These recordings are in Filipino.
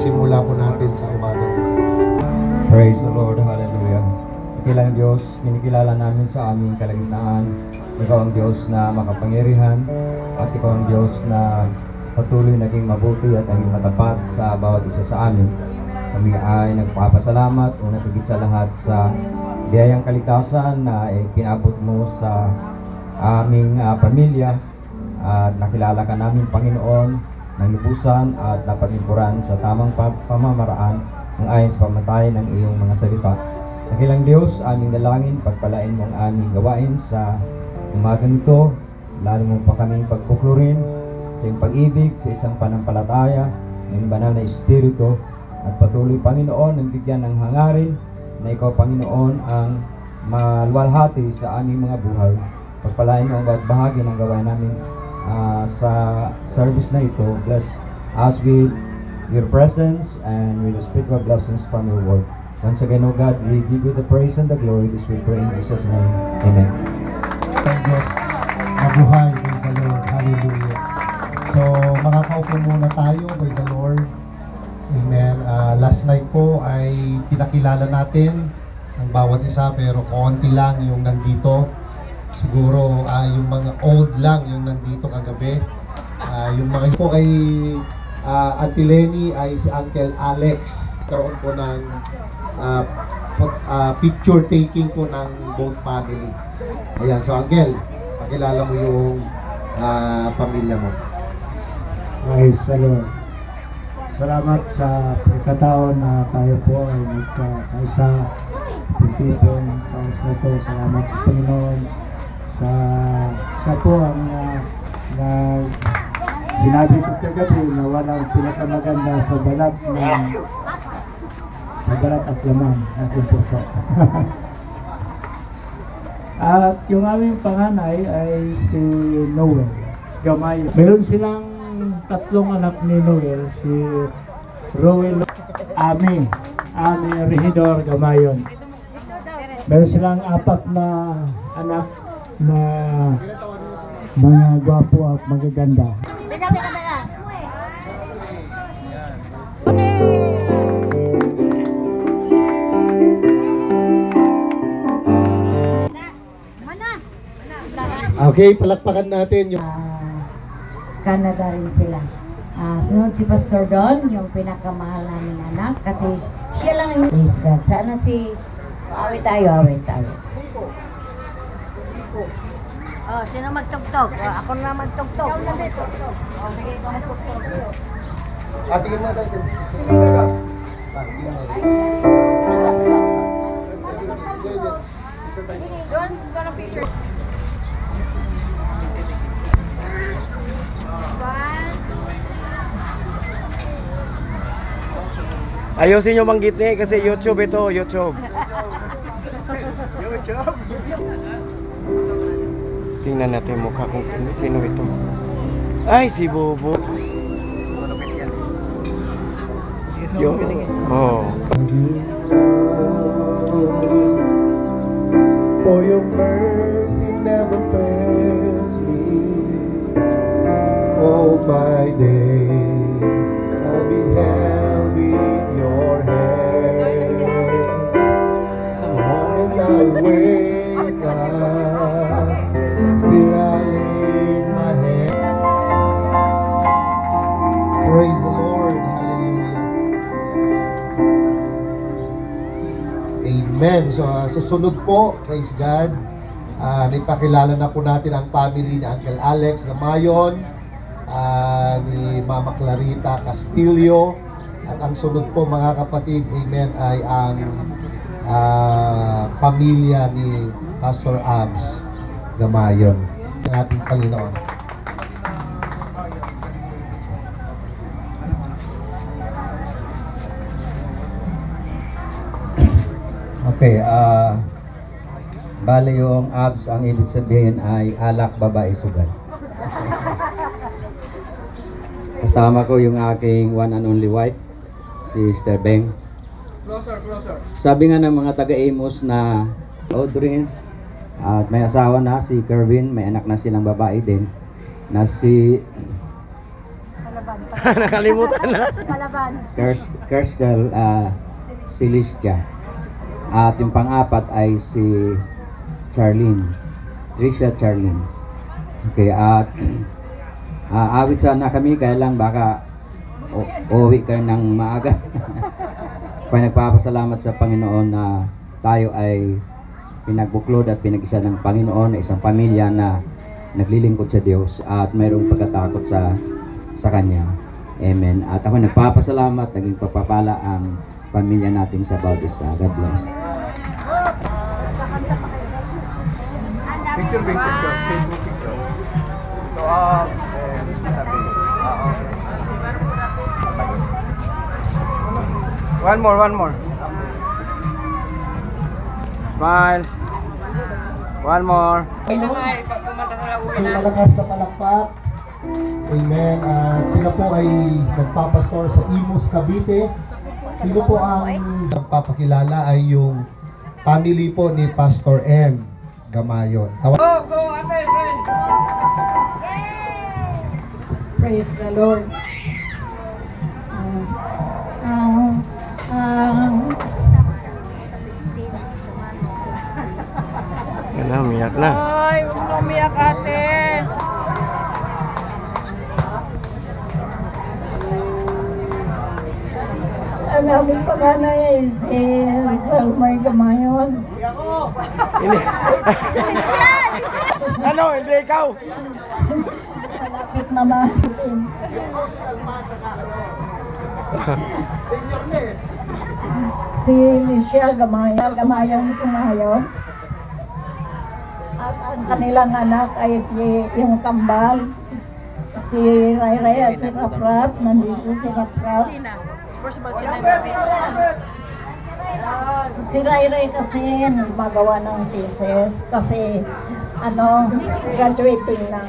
Simula po natin sa umaga. Praise the Lord, hallelujah. Dakilang Diyos, kinikilala namin sa aming kalagitnaan. Ikaw ang Diyos na makapangyarihan at ikaw ang Diyos na patuloy naging mabuti at naging matapat sa bawat isa sa amin. Kami ay nagpapasalamat unang higit sa lahat sa biyayang kaligtasan na pinabot mo sa aming pamilya at nakilala ka namin, Panginoon, ng lubusan at napagingkuran sa tamang pamamaraan ng ayon sa pamatay ng iyong mga salita. Dakilang Diyos, aming dalangin, pagpalain mo ang aming gawain sa umagang ito, lalo mo pa kaming pagpuklurin sa iyong pag-ibig, sa isang panampalataya ng banal na Espiritu, at patuloy, Panginoon, ang bigyan ng hangarin na ikaw, Panginoon, ang maluwalhati sa aming mga buhay. Pagpalain mo ang bawat bahagi ng gawain namin sa service na ito. Bless us with your presence and with the spiritual blessings from your word. Once again, O God, we give you the praise and the glory. This we pray in Jesus' name. Amen. Thank Diyos, mabuhay, praise the Lord, hallelujah. So, makakaupo muna tayo, praise the Lord. Amen. Last night po ay pinakilala natin ang bawat isa, pero konti lang yung nandito. Siguro yung mga old lang yung nandito kagabi. Yung mga po kay Auntie Lenny ay si Uncle Alex. Karoon po ng picture taking po ng both family. Ayan, so Uncle, pakilala mo yung pamilya mo. Praise the Lord. Salamat sa pagkataon na tayo po ay nagkakaisa tipon-tipon sa oras na ito. Salamat sa Panginoon. Sa po ang sinabi ko kagabi na walang pinakamaganda sa balat at laman ng aking puso. At yung aming panganay ay si Noel Gamayon. Meron silang tatlong anak ni Noel, si Roel, Ami Regidor Gamayon. Meron silang apat na anak na mga gwapo at magaganda. Okay, palakpakan natin yung Canada rin sila. Sunod si Pastor Don, yung pinakamahal namin anak, kasi siya lang yung praise God. Sana si awit tayo. Oh, sino magtugtog? Ako na magtugtog. Ikaw na magtugtog. Oh, sige, ikaw magtugtog. tingin mo na tayo. Doon, gonna picture. Ayusin nyo manggit ni kasi YouTube ito, YouTube. Tingnan natin mukha kung sino ito. Ay, si Bobo. Yo. Oh. For your mercy never fails me. my days I'll be held in your hands. The moment I wake up till I leave my head. Praise the Lord. Hallelujah. Amen. So, susunod po, praise God. Nipakilala na po natin ang family ni Uncle Alex Gamayon, ni Mama Clarita Castillo, at ang sunod po mga kapatid, amen, ay ang pamilya ni Pastor Abs Gamayon, ng ating Panginoon. Okay, bale yung abs, ang ibig sabihin ay alak, babae, sugal. Kasama ko yung aking one and only wife, si Sister Beng. Sabi nga ng mga taga-Amos na Audrey, at may asawa na si Kerwin, may anak na silang babae din, na si Nakalimutan na. Kerstel Silistia. At yung pang-apat ay si Tricia Charlene. Okay, at awit sana kami, kaya lang baka uwi kayo ng maaga. Kaya nagpapasalamat sa Panginoon na tayo ay pinagbuklod at pinag-isa ng Panginoon na isang pamilya na naglilingkod sa Diyos at mayroong pagkatakot sa Kanya. Amen. At ako nagpapasalamat, naging pagpapala ang pamilya natin sa Bautista. God bless. Picture. So, one more. Smile. One more. Malakas na palakpak. Amen. At sila po ay nagpapastor sa Imus, Cavite. Sino po ang nagpapakilala ay yung family po ni Pastor M. Gamayon. Go, ate, friend. Praise the Lord. Yan na, umiyak na. Ay, huwag na umiyak ate. Ang aming panganay ay si Salmar Gamayon. Ano, hindi ikaw. Malapit naman. Si Licia Gamayon Sumayon. At ang kanilang anak ay yung kambal, si Ray at si Raprap. Nandito si Raprap. Si Ray kasi magawa ng thesis kasi graduating na.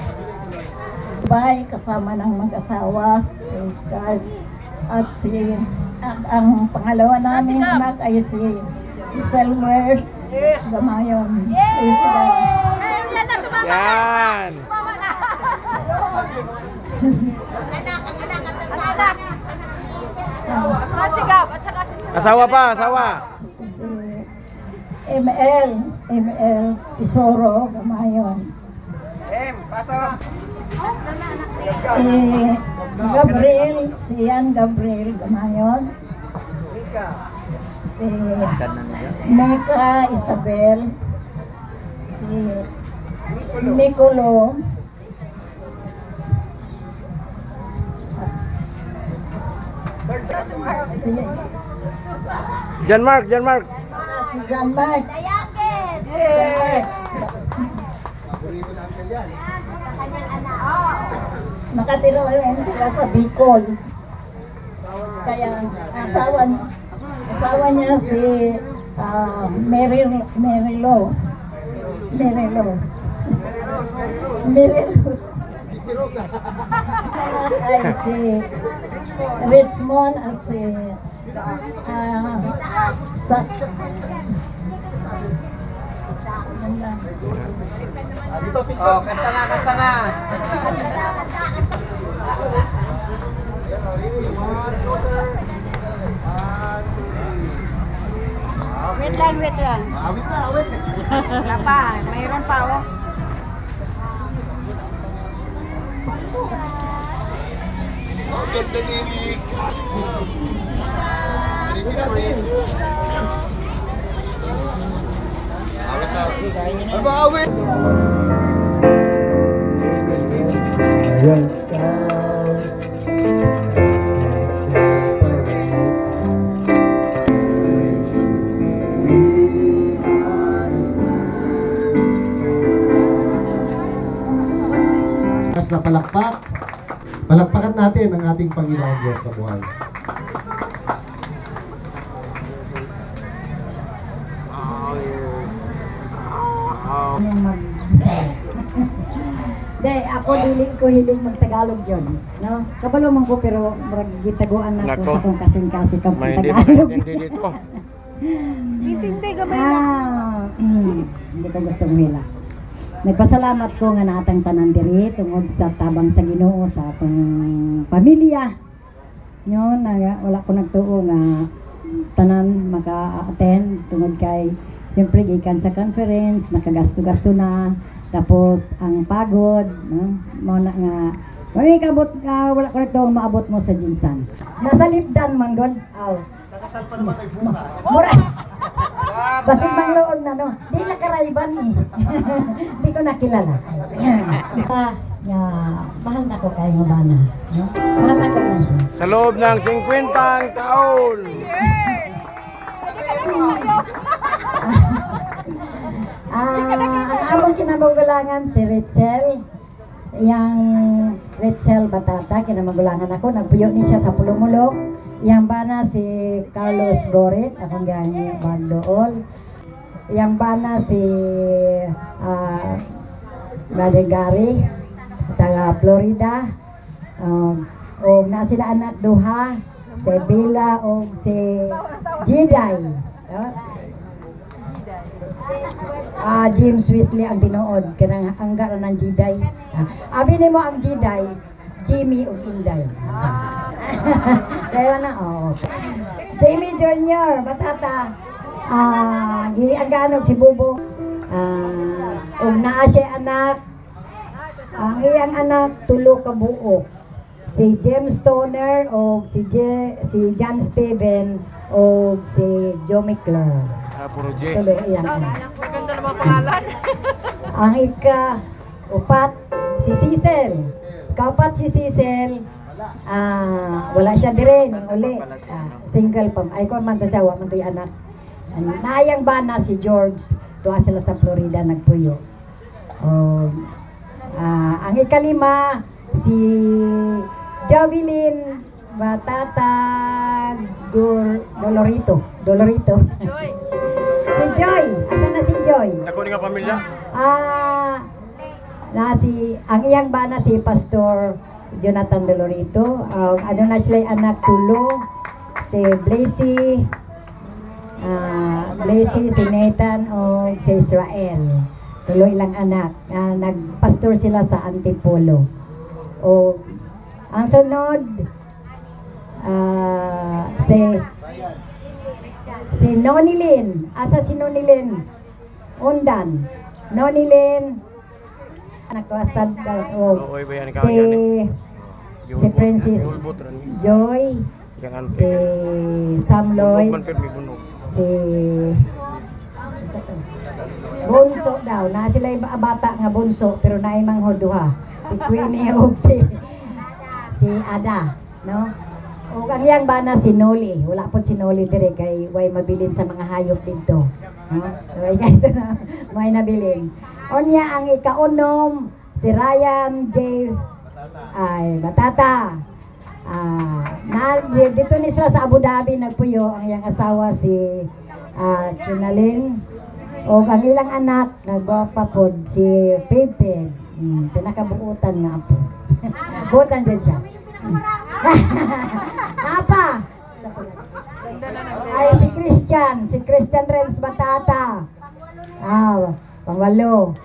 Bye, kasama ng mag-asawa. Praise God. At ang pangalawa namin anak ay si Selmer Gamayon. Praise God. Yan. Asawa pa, asawa. Si ML Pisoro Gamayon. Pasok. Si Ian Gabriel Gamayon. Si Mecca Isabel. Si Nicolo. Si John Mark. Si John Mark. Yes. Nakatira lang sila sa Bicol. Kaya asawa niya si Mary Rose. Ay si Richmond at si Kanta na. Ready? One, closer. One, two, three. Wait lang, wait lang. Awit na, awit. Wala pa, mayroon pa oh. Oh, ganda Nick. Nick natin. Awit na. Ano ba awit? Ayan, scout. And separate us. We are the sons of As na palakpak. Palakpakan natin ang ating Panginoon Diyos na buhay. Yung mag-Bisaya. Day, ako dili ko hiling mag-Tagalog yun. No? Kabalo man ko pero murag gitaguan na ko Nako. sa kung kasing-kasi kang May hindi Tagalog. maintindihan dito. Intindi gamay lang. Hindi ko gusto hila. Nagpasalamat ko nga natang tanan diri tungod sa tabang sa Ginoo sa atong pamilya. Yun, wala ko nagtuo nga tanan maka-attend tungod kay siyempre gikan sa conference, nakagasto-gasto na. Tapos ang pagod, no? Mo na nga wala kabot wala ko nagtuo maabot mo sa Jinsan. Nasa lipdan man god. Aw. Nakasal pa naman kay bukas. Mura. Basig mangloon na no. Di na karayban eh. Di ko nakilala. Nga, mahal na ko kayo nga bana. No? Mahal na ko na siya. Sa loob ng 50 taon. Ang among kinamagulangan si Rachel. Yang Rachel Batata, kinamagulangan ako. Nagpuyo ni siya sa Pulumulok. Yang bana si Carlos Gorit, akong gani Bagdool. Yang bana si Brother Gary, taga Florida. O na sila anak duha, si Bella o si Jiday. James Wesley ang tinuod, kanang anggar ng Jiday. Abi nimo ang Jiday, Jimmy ug Inday. Kaya na, Jamie Jr., Batata, giaganog si Bubo. Ug naa siya anak, ang iyang anak, tulo ka buok. Si James Stoner, o si John Steven, o si Joe McClure. Puro J. Tulo iyang anak. Maganda naman pangalan. Ang upat, si Cecil. Kaupat si Cecil, wala siya dire ning uli. Single pa. Ay kon man to siya, wa man to yung anak. Naayang bana si George, tuwa sila sa Florida nagpuyo. Ang ikalima si Jovelyn Batata Dolorito. Si Joy, asa na si Joy? Ako nga pamilya. Ang iyang bana si Pastor Jonathan Dolorito. Ano na sila anak tulo, si Blazy, si Nathan o si Israel. Tulo ilang anak. Nagpastor sila sa Antipolo. O ang sunod si Nonilyn. Asa si Nonilyn? Undan. Nonilyn. Nagtuastad Oy bayan ka. si Princess Joy, si Sam Lloyd, si Bunso daw, na sila yung bata nga bunso pero naimang duha. Si Queenie o si Ada, no? O ang iyang bana si Noli, wala po si Noli dire kay way mabilin sa mga hayop dito. No? Way kahit na may nabilin. O niya ang ikaunom, si Ryan J. Batata. Dito ni sila sa Abu Dhabi nagpuyo ang iyang asawa si Chunalyn. O ang ilang anak, nagwapa po si Pepe. Pinakabuutan nga po. Buutan dyan siya. Apa? Ay, si Christian Renz Batata. Pangwalo.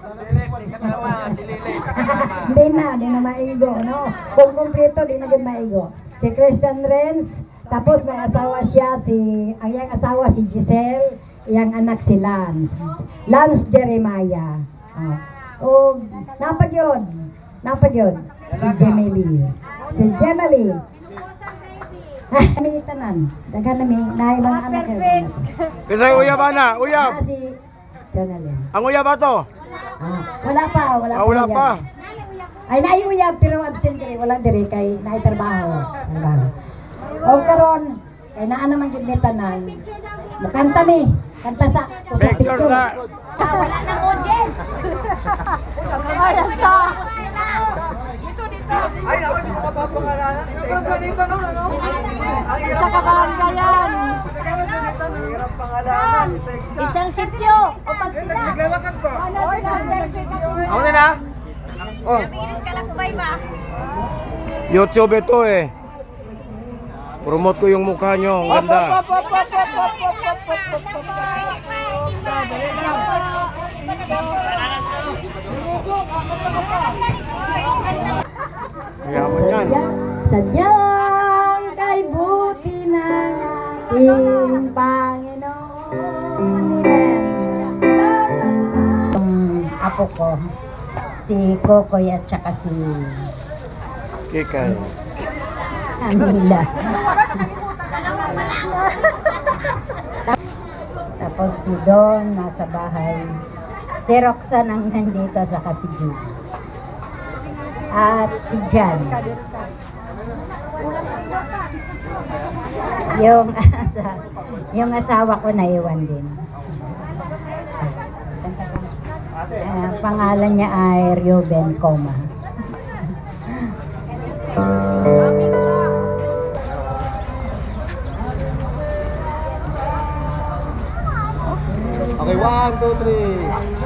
Hindi na maigo, no? Kung kumpleto, di na din maigo. si Christian Renz, tapos may asawa siya, ang iyang asawa si Giselle, iyang anak si Lance Jeremiah. O, napagyod, si Gemily. Kami tanan, daghan nami, naibang anak kayo. Kasi uyab na, uyab. Si Jonalyn. Ang uyab ba to? Wala pa. Wala pa. Ay, naiuyab, pero absent kay wala diri kay naitrabaho. O karon, kay naa naman gid tanan. Mukanta mi, kanta sa Picture sa. Wala nang audience. Kaya sa. Dito. Ay, ako hindi ko mapapangalanan. Isa-isa dito, no? Isa ka baranggayan. Hirap pangalanan. Isa-isa. Isang sityo. O pag sila. Naglalakad pa. Ako na na. Oh. Nabilis ka lang kubay ba? YouTube ito eh. Promote ko yung mukha nyo. Ang ganda. Yaman yan. Sadyang kay buti ng ating Panginoon. Apo ko, si Kokoy at saka si Kikay. Camila. Tapos si Don nasa bahay. Si Roxanne ang nandito saka si Judy. At si Jan. Yung asawa ko naiwan din. Pangalan niya ay Reuben Coma. Okay, 1, 2, 3.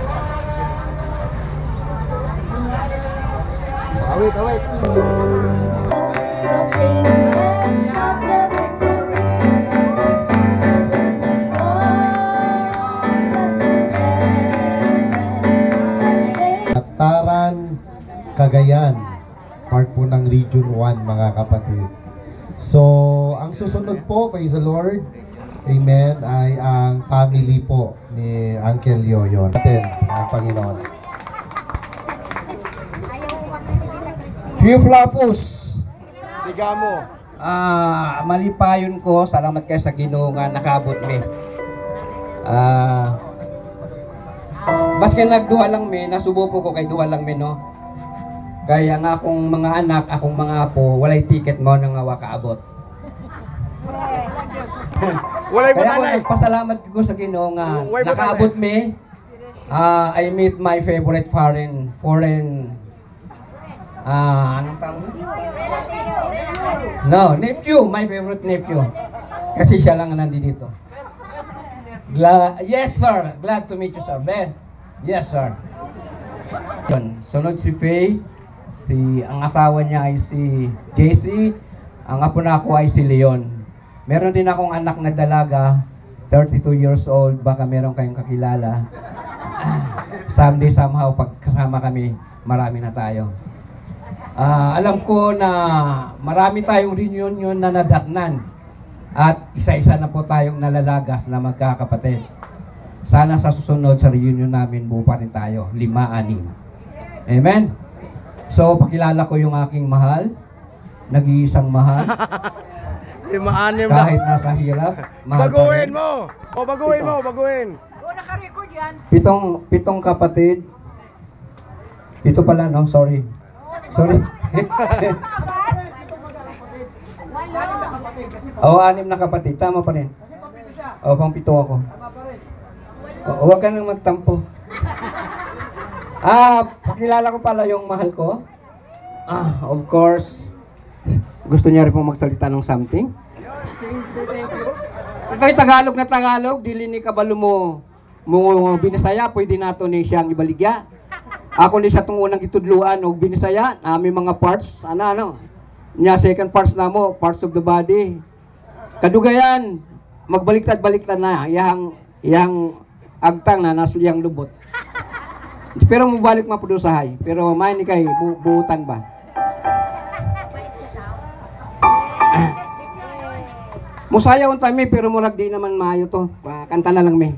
Await. Taran, Cagayan, part po ng Region 1 mga kapatid. So, ang susunod po, praise the Lord, amen, ay ang family po ni Uncle Yoyon. Atin, ang Panginoon. Few Flafus. Tiga mo. Malipayon ko, salamat kayo sa Ginoo nga nakabot mi. Baski nagduha lang mi, nasubo po ko kay duha lang mi no. Kaya nga akong mga anak, akong mga apo, walay ticket mo nang nga kaabot. Walay Kaya ako bananay. nagpasalamat ko sa Ginoo nga nakaabot mi. I meet my favorite foreign anong tawag? No, nephew, my favorite nephew. Kasi siya lang ang nandito. Yes sir, glad to meet you sir. Ben. Yes sir. Sunod si Faye, ang asawa niya ay si JC, ang apo na ako ay si Leon. Meron din akong anak na dalaga, 32 years old, baka meron kayong kakilala. Someday somehow pagkasama kami, marami na tayo. Alam ko na marami tayong reunion na nadatnan at isa-isa na po tayong nalalagas na magkakapatid. Sana sa susunod sa reunion namin buo pa rin tayo, 5-6. Amen? So, pakilala ko yung aking mahal, nag-iisang mahal. 5-6 na. Kahit nasa hirap, mahal pa Baguhin rin. mo. Baguhin. Naka-record yan. Pitong kapatid. Ito pala, no? Sorry. Oo, 6 na kapatid. Tama pa rin. Oo, pang-7 ako. Huwag ka nang magtampo. Pakilala ko pala yung mahal ko. Of course, gusto niya rin pong magsalita ng something. Ito'y Tagalog na Tagalog, dili ni kabalo mo Binisaya, pwede nato ni siyang ibaligya. Ako ni sa unang itudluan o Binisaya, may mga parts, niya second parts na mo, parts of the body. Kadugayan, magbaliktad-baliktad na, yang agtang na nasuyang lubot. Pero mubalik mapudusahay, pero may ni kay buutan ba? Musayaw tayo mi, pero murag di naman maayo to. Kanta na lang mi.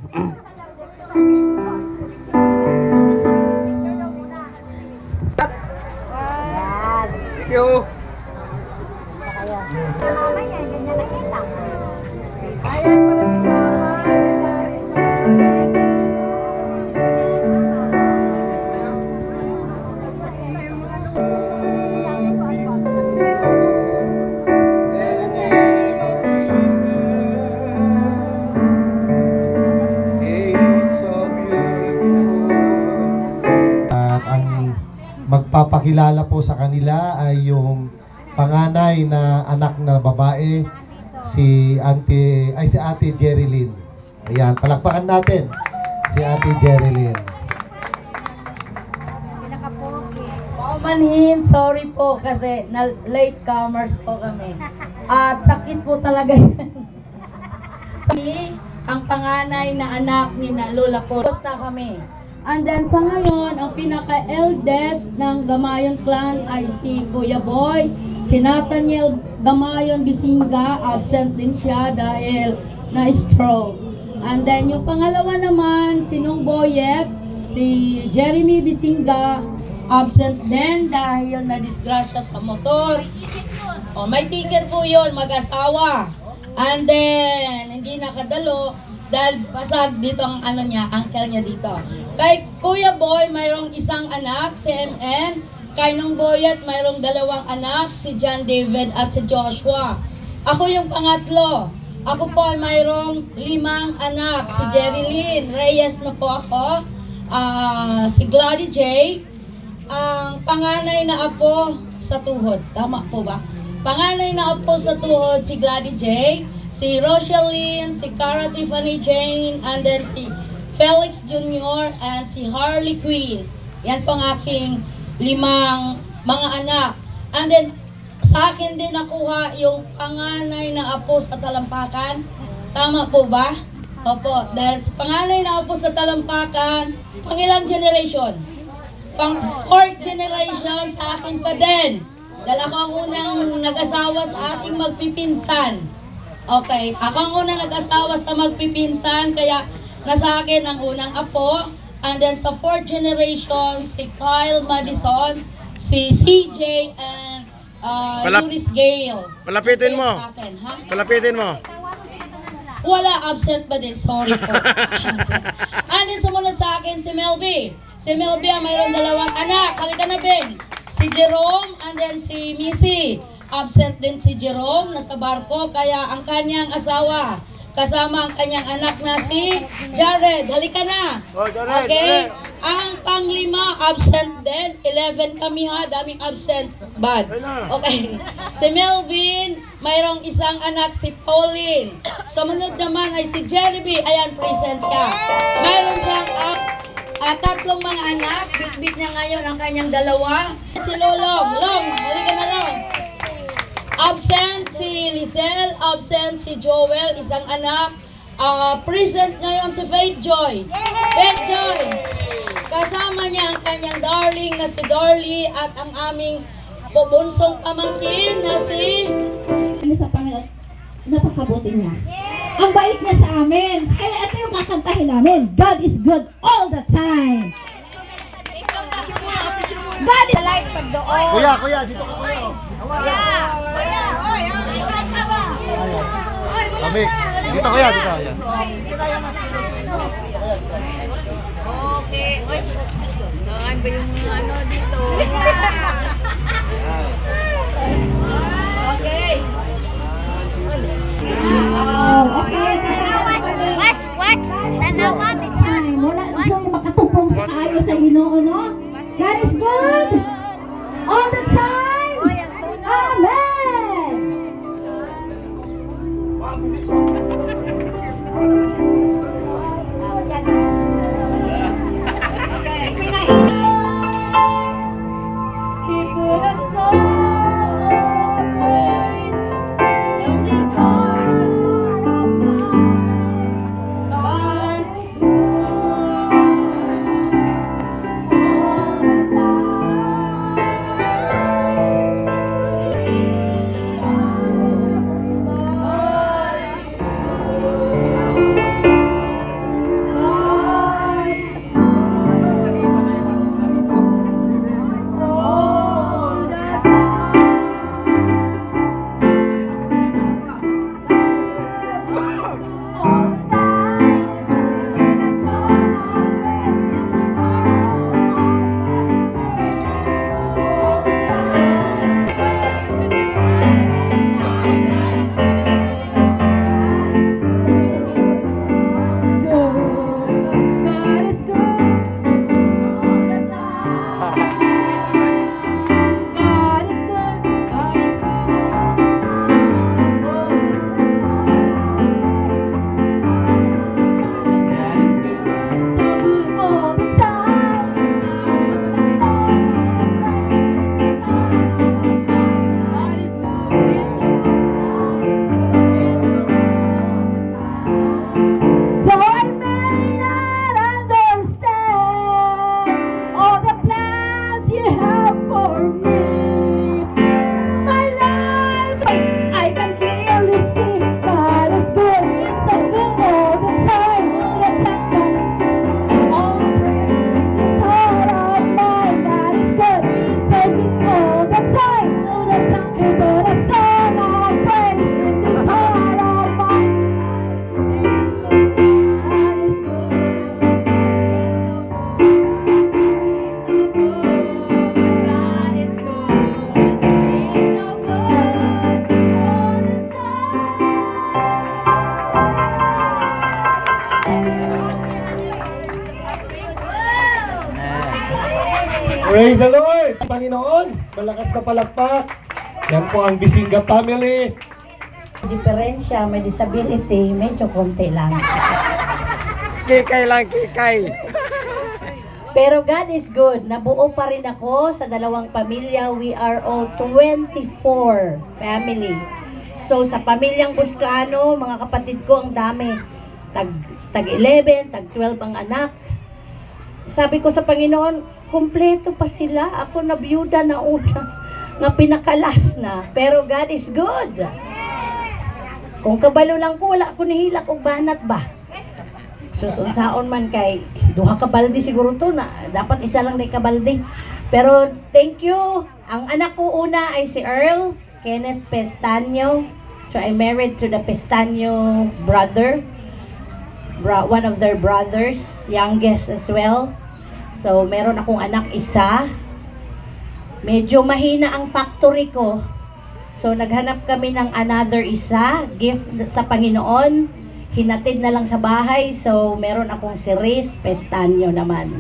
Thank you. At ang magpapakilala po sa kanila ay yung panganay na anak na babae, si Ate Jerilyn. Ayan, palakpakan natin si Ate Jerilyn. Paumanhin, sorry po kasi na late comers po kami. At sakit po talaga yan. Ang panganay na anak ni na Lola po. Basta kami. And then sa ngayon, ang pinaka-eldest ng Gamayon clan ay si Kuya Boy. Si Nathaniel Gamayon Bisinga, absent din siya dahil na-stroke. And then yung pangalawa naman, si Nong Boyet, si Jeremy Bisinga, absent din dahil na-disgrasya sa motor. O, may ticket po yun, mag-asawa. And then, hindi nakadalo dahil basag dito ang ano niya, uncle niya dito. Kay Kuya Boy, mayroong isang anak, si MN. Kay Nong Boyet, mayroong dalawang anak, si John David at si Joshua. Ako yung pangatlo. Ako po ay mayroong 5 anak, si Jerilyn Reyes na po ako, si Gladys J. Ang panganay na apo sa tuhod. Tama po ba? Panganay na apo sa tuhod si Gladys J, si Rocheline, si Cara Tiffany Jane, and then si Felix Jr. and si Harley Quinn. Yan po ang aking 5 mga anak. And then, sa akin din nakuha yung panganay na apo sa Talampakan. Tama po ba? Opo. Dahil sa panganay na apo sa Talampakan, pang ilang generation? Pang 4th generation sa akin pa din. Dahil ako ang unang nag-asawa sa ating magpipinsan. Okay, ako ang unang nag-asawa sa magpipinsan, kaya nasa akin ang unang apo. And then sa 4th generation, si Kyle Madison, si CJ, and Luis Gale. Palapitin mo. Akin, ha? Palapitin mo. Wala, absent pa din. Sorry po. And then sumunod sa akin si Melby. Si Melby ang mayroong 2 anak. Halika na, Ben. Si Jerome and then si Missy. Absent din si Jerome, nasa barko. Kaya ang kanyang asawa, kasama ang kanyang anak na si Jared. Halika na. Okay? Ang pang-5, absent din. 11 kami ha, daming absent. Bad. Okay. Si Melvin, mayroong isang anak si Pauline. Sumunod naman ay si Jeremy. Ayan, present siya. Mayroon siyang 3 mga anak. Bit-bit niya ngayon ang kanyang 2. Si Lolong. Long, halika na Long. Absent si Lizelle, absent si Joel, isang anak. Present ngayon si Faith Joy. Faith Joy. Kasama niya ang kanyang darling na si Darly at ang aming bubunsong pamangkin na si... Sa Panginoon, napakabuti niya. Ang bait niya sa amin. Kaya ito yung kakantahin namin. God is good all the time. God is... Kuya, dito ka kuya. Kami, dito kuya, dito kuya. Okay. Uy. Saan ba yung ano dito? Okay. What? Tanawa. Mula gusto yung makatupong sa ayo sa Ginoo, no? God is good all the time. Amen. All the time. Praise the Lord! Panginoon, malakas na palakpak. Yan po ang Bisinga family. Diferensya, may disability, medyo konti lang. Kikay lang, kikay. Pero God is good. Nabuo pa rin ako sa dalawang pamilya. We are all 24 family. So sa pamilyang Buscano, mga kapatid ko ang dami. Tag 11, tag 12 ang anak. Sabi ko sa Panginoon, kumpleto pa sila. Ako na byuda na una, na pinakalas na. Pero God is good. Kung kabalo lang ko, wala ko nihilak o banat ba? Susunsaon man kay duha ka balde siguro to na dapat isa lang na kabalde. Pero thank you. Ang anak ko una ay si Earl Kenneth Pestaño. So I married to the Pestaño brother. One of their brothers, youngest as well. So meron akong anak isa. Medyo mahina ang factory ko. So naghanap kami ng another isa, gift sa Panginoon. Hinatid na lang sa bahay. So meron akong si Riz Pestaño naman.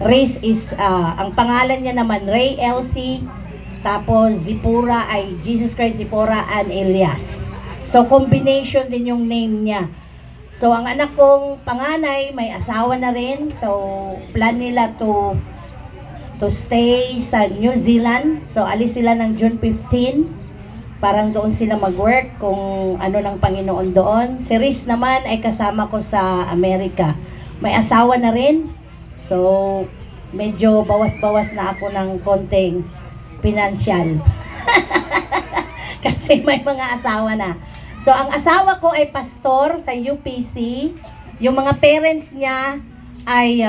Riz is, ang pangalan niya naman, Ray Elsie. Tapos Zipora ay Jesus Christ Zipora and Elias. So combination din yung name niya. So ang anak kong panganay may asawa na rin. So plan nila to stay sa New Zealand. So alis sila ng June 15. Parang doon sila mag-work kung ano ng Panginoon doon. Si Riz naman ay kasama ko sa Amerika. May asawa na rin. So, medyo bawas-bawas na ako ng konting pinansyal. Kasi may mga asawa na. So, ang asawa ko ay pastor sa UPC. Yung mga parents niya ay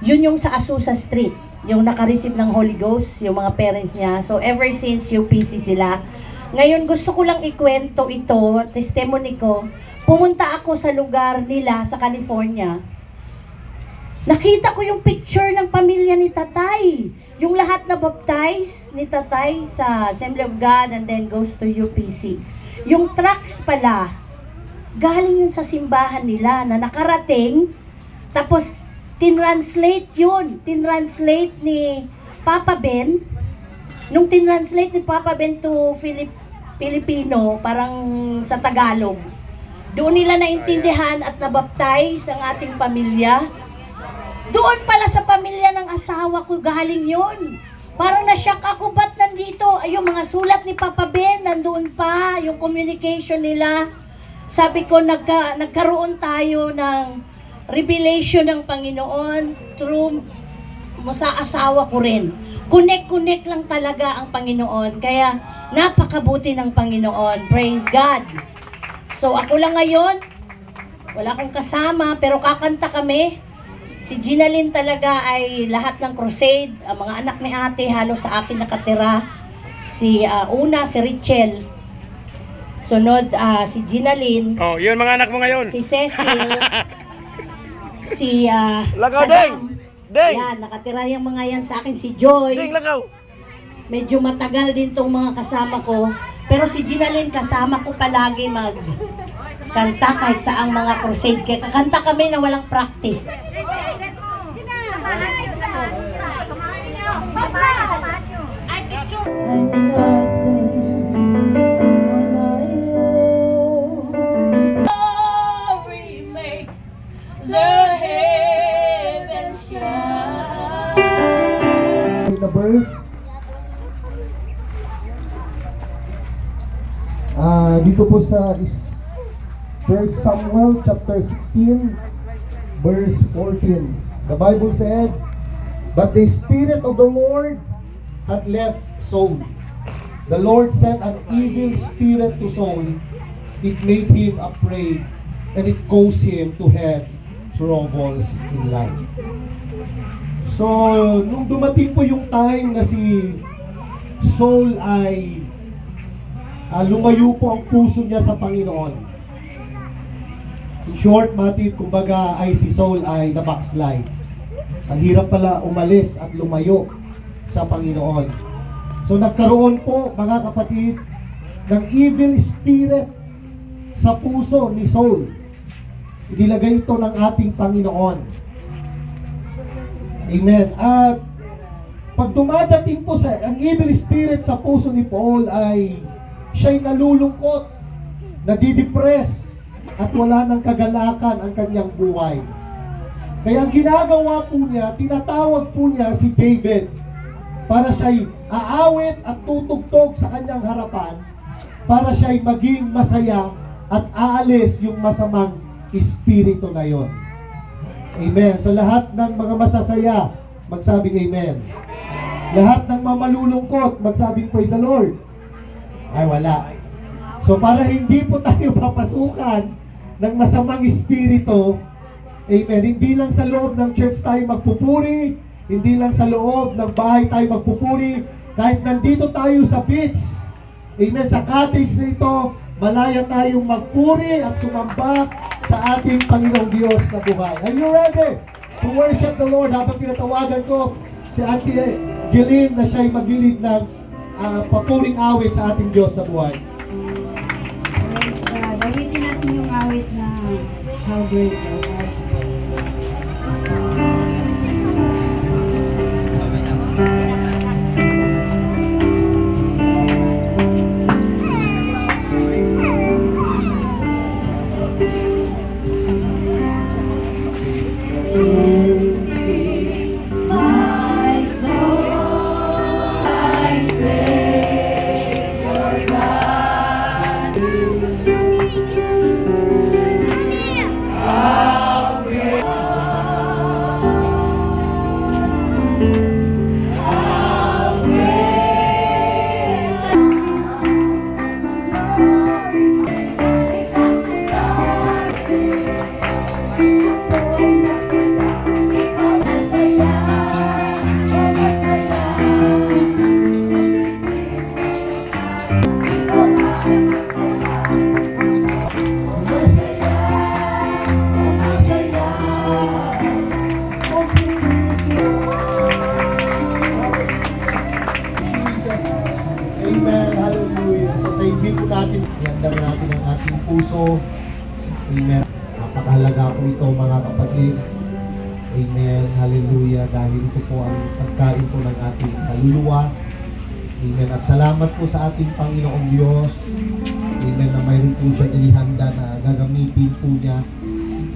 yun yung sa Azusa Street. Yung naka-receive ng Holy Ghost, yung mga parents niya. So, ever since UPC sila. Ngayon, gusto ko lang ikwento ito, testimony ko. Pumunta ako sa lugar nila sa California. Nakita ko yung picture ng pamilya ni Tatay. Yung lahat na baptize ni Tatay sa Assembly of God and then goes to UPC. Yung trucks pala, galing yun sa simbahan nila na nakarating, tapos tinranslate yun. Tinranslate ni Papa Ben. Nung tinranslate ni Papa Ben to Filipino, parang sa Tagalog, doon nila naintindihan at nabaptize ang ating pamilya. Doon pala sa pamilya ng asawa ko galing yun. Parang na-shock ako, ba't nandito? Ay, yung mga sulat ni Papa Ben, nandoon pa, yung communication nila. Sabi ko, nagkaroon tayo ng revelation ng Panginoon through sa asawa ko rin. Connect lang talaga ang Panginoon. Kaya napakabuti ng Panginoon. Praise God. So ako lang ngayon, wala akong kasama, pero kakanta kami. Si Ginalyn talaga ay lahat ng crusade. Ang mga anak ni ate halos sa akin nakatira. Una si Richel. Sunod si Ginalyn. Oh, yun mga anak mo ngayon. Si Cecil. Si Lagaw, Saddam. Ding! Yan, nakatira yung mga yan sa akin. Si Joy. Ding, lagaw! Medyo matagal din tong mga kasama ko. Pero si Ginalyn kasama ko palagi magkanta kahit sa ang mga crusade. Kaya kakanta kami na walang practice. Na verse. Dito po sa 1 Samuel chapter 16 verse 14. The Bible said, "But the Spirit of the Lord had left Saul. The Lord sent an evil spirit to Saul. It made him afraid, and it caused him to have troubles in life." So, nung dumating po yung time na si Saul ay lumayo po ang puso niya sa Panginoon. In short, Matthew, kumbaga ay si Saul ay na-backslide. Ang hirap pala umalis at lumayo sa Panginoon. So, nagkaroon po, mga kapatid, ng evil spirit sa puso ni Saul. Inilagay ito ng ating Panginoon. Amen. At pag dumadating po ang evil spirit sa puso ni Paul ay siya'y nalulungkot, nadidepress, at wala ng kagalakan ang kanyang buhay. Kaya ang ginagawa po niya, tinatawag po niya si David para siya'y aawit at tutugtog sa kanyang harapan para siya'y maging masaya at aalis yung masamang espiritu na yon. Amen. Sa lahat ng mga masasaya, magsabing amen. Lahat ng mamalulungkot, magsabing praise the Lord. Ay, wala. So para hindi po tayo papasukan ng masamang espiritu, amen, hindi lang sa loob ng church tayo magpupuri, hindi lang sa loob ng bahay tayo magpupuri, kahit nandito tayo sa beach, amen, sa cottage na ito, malaya tayong magpuri at sumamba sa ating Panginoong Diyos na buhay. Are you ready to worship the Lord? Habang tinatawagan ko si Auntie Jeline na siya'y maglilid ng papuring awit sa ating Diyos na buhay. Gawitin natin yung awit na How Great Thou Art. Amen, hallelujah. So sa hindi po natin, iandar natin ang ating puso. Amen. Napakahalaga po ito mga kapatid. Amen, hallelujah. Dahil ito po ang pagkain po ng ating kaluluwa. Amen. At salamat po sa ating Panginoong Diyos. Amen, na mayroon po siya inihanda na gagamitin po niya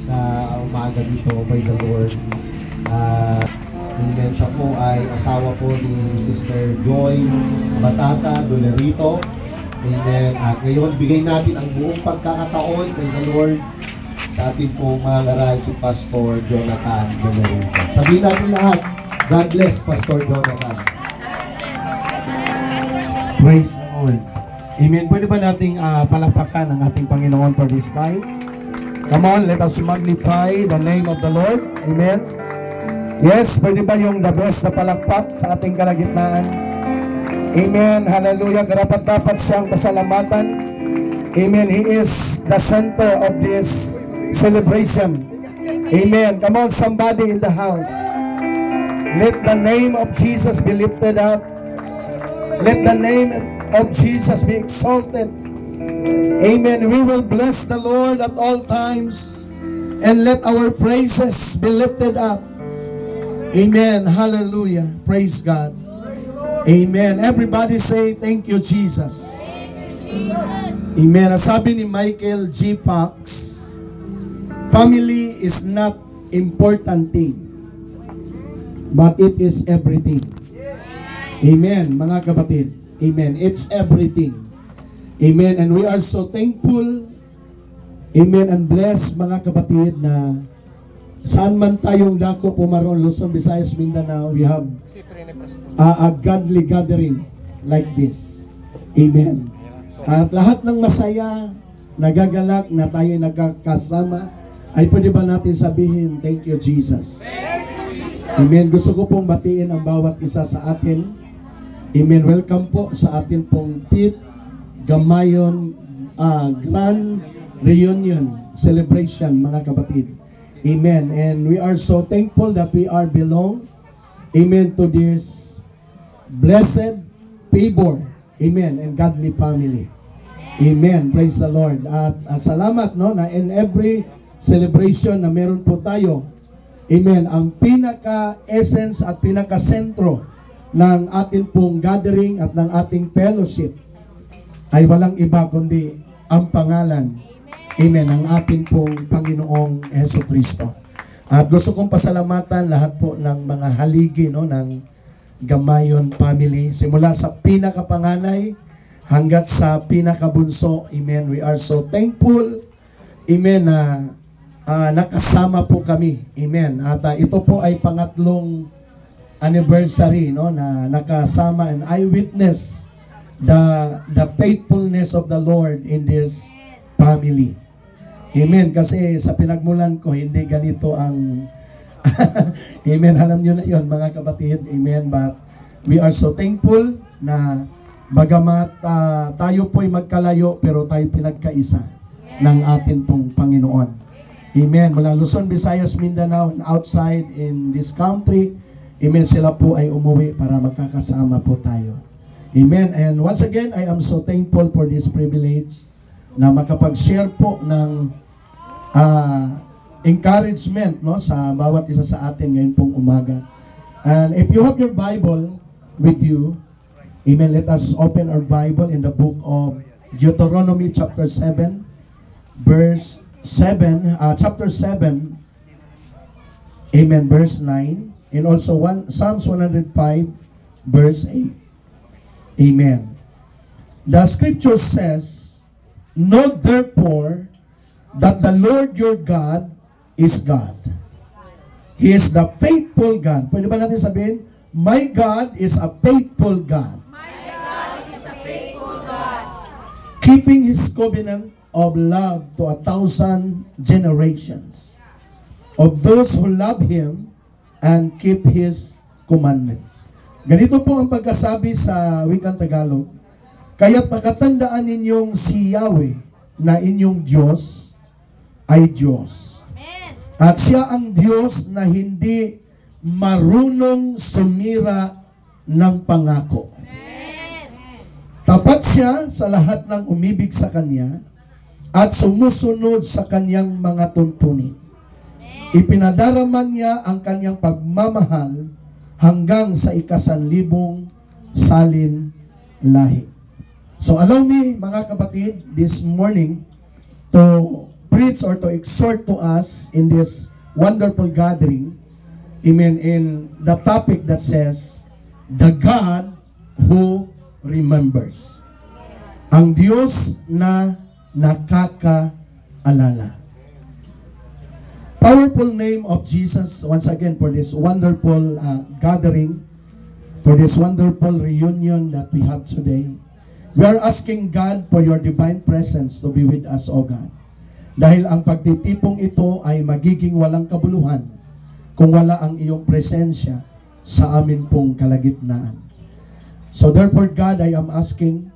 sa umaga dito. Praise the Lord. Amen. Siya po ay asawa po ni Sister Joy Batata Dolerito. Amen. At ngayon, bigay natin ang buong pagkakataon, praise the Lord, sa ating pong mga ngaral si Pastor Jonathan Dolerito. Sabihin natin lahat, God bless Pastor Jonathan. Praise the Lord. Amen. Pwede ba nating palakpakan ang ating Panginoon for this time? Come on, let us magnify the name of the Lord. Amen. Yes, pwede ba yung the best na palakpak sa ating kalagitnaan? Amen. Hallelujah. Dapat siyang pasalamatan. Amen. He is the center of this celebration. Amen. Come on, somebody in the house. Let the name of Jesus be lifted up. Let the name of Jesus be exalted. Amen. We will bless the Lord at all times, and let our praises be lifted up. Amen. Hallelujah. Praise God. Amen. Everybody say, thank you, Jesus. Amen. Sabi ni Michael G. Fox, family is not important thing, but it is everything. Amen, mga kapatid. Amen. It's everything. Amen. And we are so thankful. Amen. And blessed, mga kapatid, na saan man tayong dako pumaroon, Luzon, Visayas, Mindanao, we have a godly gathering like this. Amen. At lahat ng masaya, nagagalak na tayo nagkakasama, ay pwede ba natin sabihin, thank you, Jesus. Amen. Gusto ko pong batiin ang bawat isa sa atin. Amen. Welcome po sa atin pong 5th Gamayon Grand Reunion Celebration, mga kapatid. Amen. And we are so thankful that we are belong, amen, to this blessed favor, amen, and godly family. Amen. Praise the Lord. At salamat, no, na in every celebration na meron po tayo, Amen. Ang pinaka-essence at pinaka-sentro ng ating pong gathering at ng ating fellowship ay walang iba kundi ang pangalan, amen, ng ating pong Panginoong Jesucristo. At gusto kong pasalamatan lahat po ng mga haligi, no, ng Gamayon family, simula sa pinakapanganay hanggat sa pinakabunso. Amen. We are so thankful, amen, na nakasama po kami. Amen. At ito po ay pangatlong anniversary, no, na nakasama, and I witness the faithfulness of the Lord in this family. Amen. Kasi sa pinagmulan ko, hindi ganito ang amen. Alam nyo na yun, mga kapatid. Amen. But we are so thankful na bagamat tayo po'y magkalayo, pero tayo pinagkaisa ng atin pong Panginoon. Amen. Mula Luzon, Visayas, Mindanao, and outside in this country, amen, sila po ay umuwi para magkakasama po tayo. Amen. And once again, I am so thankful for this privilege na makapag-share po ng encouragement, no, sa bawat isa sa atin ngayon pong umaga. And if you have your Bible with you, amen, let us open our Bible in the book of Deuteronomy chapter 7, verse 7, chapter 7, amen, verse 9, and also Psalms 105, verse 8. Amen. The scripture says, "Know therefore that the Lord your God is God. He is the faithful God." Pwede ba natin sabihin, my God is a faithful God. My God is a faithful God. Keeping His covenant of love to 1,000 generations of those who love Him and keep His commandment. Ganito po ang pagkasabi sa wikang Tagalog, "Kaya't makatandaan ninyong si Yahweh na inyong Diyos ay Diyos. At siya ang Diyos na hindi marunong sumira ng pangako. Tapat siya sa lahat ng umibig sa Kanya at sumusunod sa Kanyang mga tuntunin. Ipinadarama niya ang Kanyang pagmamahal hanggang sa 1,000 salin lahi." So allow me, mga kapatid, this morning to preach or to exhort to us in this wonderful gathering, amen, in the topic that says, the God who remembers. Ang Diyos na nakakaalala. Powerful name of Jesus, once again, for this wonderful gathering, for this wonderful reunion that we have today. We are asking God for your divine presence to be with us, O God. Dahil ang pagtitipong ito ay magiging walang kabuluhan kung wala ang iyong presensya sa amin pong kalagitnaan. So therefore, God, I am asking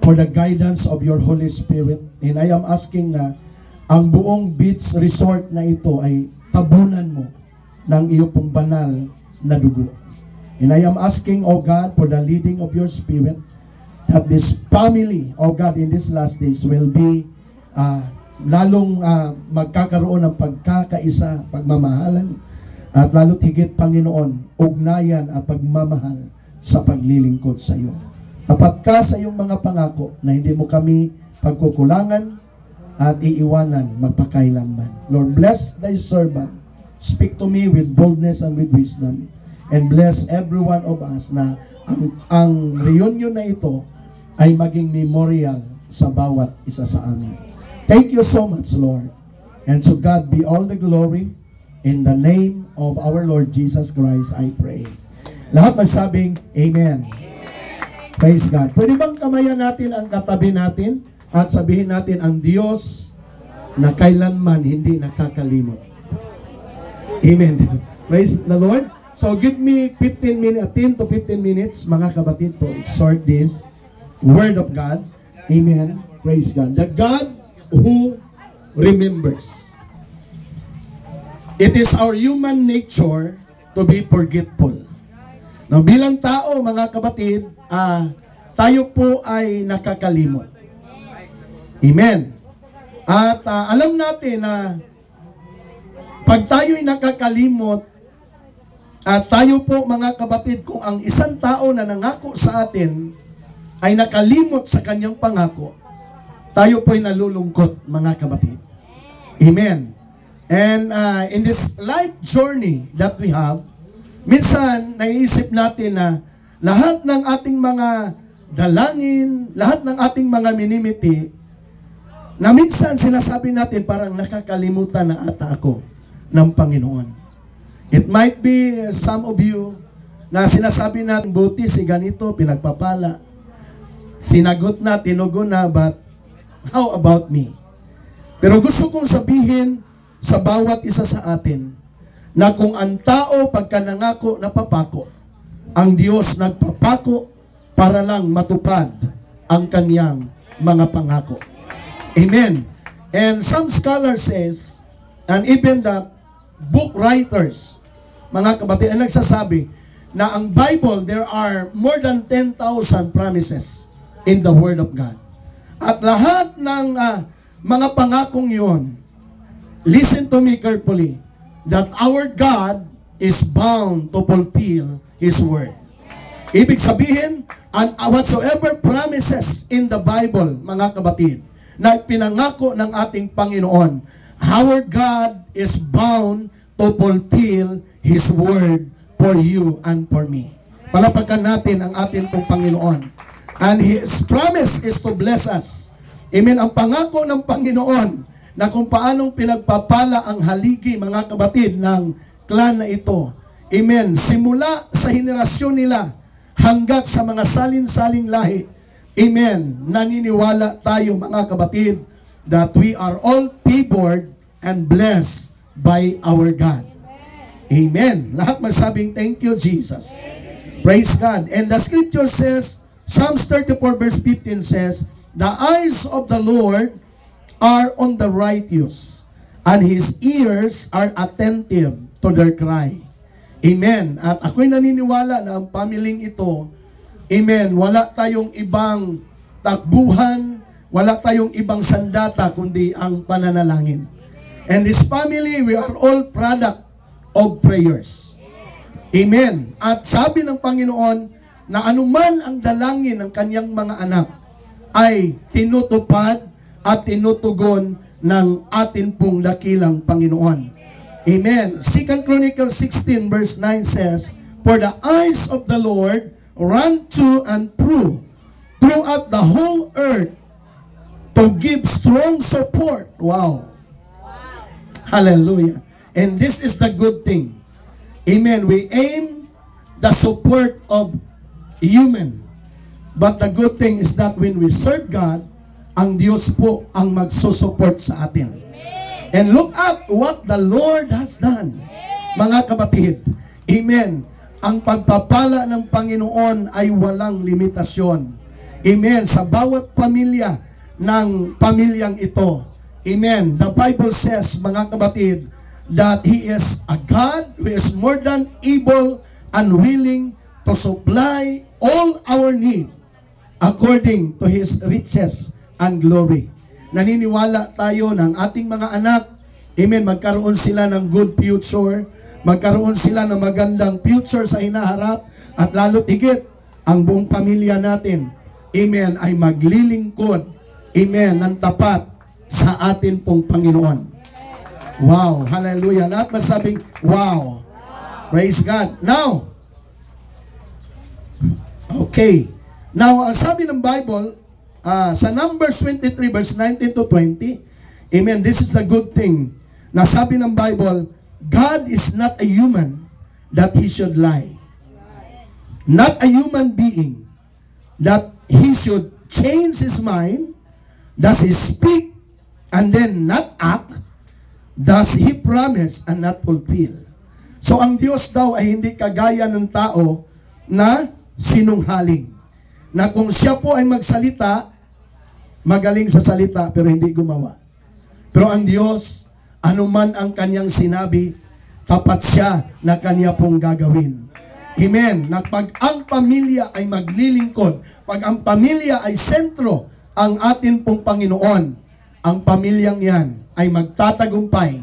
for the guidance of your Holy Spirit, and I am asking na ang buong beach resort na ito ay tabunan mo ng iyong pong banal na dugo. And I am asking, O God, for the leading of your Spirit, that this family, O God, in these last days will be lalong magkakaroon ng pagkakaisa, pagmamahalan, at lalo't higit, Panginoon, ugnayan at pagmamahal sa paglilingkod sa iyo. Tapat ka sa iyong mga pangako na hindi mo kami pagkukulangan at iiwanan magpakailanman. Lord, bless thy servant. Speak to me with boldness and with wisdom. And bless every one of us na ang reunion na ito ay maging memorial sa bawat isa sa amin. Thank you so much, Lord. And to God be all the glory. In the name of our Lord Jesus Christ, I pray. Lahat magsabing, Amen. Praise God. Pwede bang kamayan natin ang katabi natin at sabihin natin ang Diyos na kailanman hindi nakakalimot. Amen. Praise the Lord. So give me 10 to 15 minutes, mga kapatid, to exhort this Word of God. Amen. Praise God. The God who remembers. It is our human nature to be forgetful. Now, bilang tao, mga kapatid, tayo po ay nakakalimot. Amen. At alam natin na Pag tayo'y nakakalimot, at tayo po mga kapatid, kung ang isang tao na nangako sa atin ay nakalimot sa kanyang pangako, tayo po'y nalulungkot mga kapatid. Amen. And in this life journey that we have, minsan naiisip natin na lahat ng ating mga dalangin, lahat ng ating mga minimiti, na minsan sinasabi natin parang nakakalimutan na ata ako ng Panginoon. It might be some of you na sinasabi natin, buti si ganito, pinagpapala, sinagot na, tinugon na, but how about me? Pero gusto kong sabihin sa bawat isa sa atin na kung ang tao pagka nangako napapako, ang Diyos nagpapako para lang matupad ang kaniyang mga pangako. Amen. And some scholars says, and even the book writers, mga kapatid, ay nagsasabi na ang Bible, there are more than 10,000 promises in the Word of God. At lahat ng mga pangakong yun, listen to me carefully, that our God is bound to fulfill His Word. Ibig sabihin, and whatsoever promises in the Bible, mga kapatid, na pinangako ng ating Panginoon, our God is bound to fulfill His Word for you and for me. Palapakan natin ang ating pong Panginoon. And His promise is to bless us. Amen. Ang pangako ng Panginoon na kung paanong pinagpapala ang haligi, mga kapatid, ng clan na ito. Amen. Simula sa henerasyon nila hanggat sa mga salin-saling lahi. Amen. Naniniwala tayo, mga kapatid, that we are all favored and blessed by our God. Amen. Lahat masabing, thank you, Jesus. Praise God. And the scripture says, Psalms 34 verse 15 says, the eyes of the Lord are on the righteous, and His ears are attentive to their cry. Amen. At ako'y naniniwala na ang pamilyeng ito, amen, wala tayong ibang takbuhan, wala tayong ibang sandata, kundi ang pananalangin. And this family, we are all product of prayers. Amen. At sabi ng Panginoon, na anuman ang dalangin ng kanyang mga anak, ay tinutupad at tinutugon ng atin pong dakilang Panginoon. Amen. 2 Chronicles 16 verse 9 says, for the eyes of the Lord run to and throughout the whole earth to give strong support. Wow. Hallelujah. And this is the good thing. Amen. We aim the support of human. But the good thing is that when we serve God, ang Diyos po ang magsusupport sa atin. And look at what the Lord has done. Mga kapatid, amen. Ang pagpapala ng Panginoon ay walang limitasyon. Amen. Sa bawat pamilya ng pamilyang ito. Amen. The Bible says, mga kapatid, that He is a God who is more than able and willing to supply all our need according to His riches and glory. Naniniwala tayo ng ating mga anak, amen, magkaroon sila ng good future, magkaroon sila ng magandang future sa hinaharap, at lalo tigit, ang buong pamilya natin, amen, ay maglilingkod, amen, ng tapat sa atin pong Panginoon. Wow, hallelujah. Lahat masabing, wow. Praise God. Now, okay. Now, sabi ng Bible, sa Numbers 23 verse 19 to 20, amen, this is the good thing. Na sabi ng Bible, God is not a human that He should lie. Not a human being that He should change His mind. Does He speak and then not act? Does He promise and not fulfill? So ang Diyos daw ay hindi kagaya ng tao na sinunghaling. Na kung siya po ay magsalita, magaling sa salita pero hindi gumawa. Pero ang Diyos, anuman ang kanyang sinabi, tapat siya na kanya pong gagawin. Amen. Na pag ang pamilya ay maglilingkod, pag ang pamilya ay sentro ang atin pong Panginoon, ang pamilyang yan ay magtatagumpay,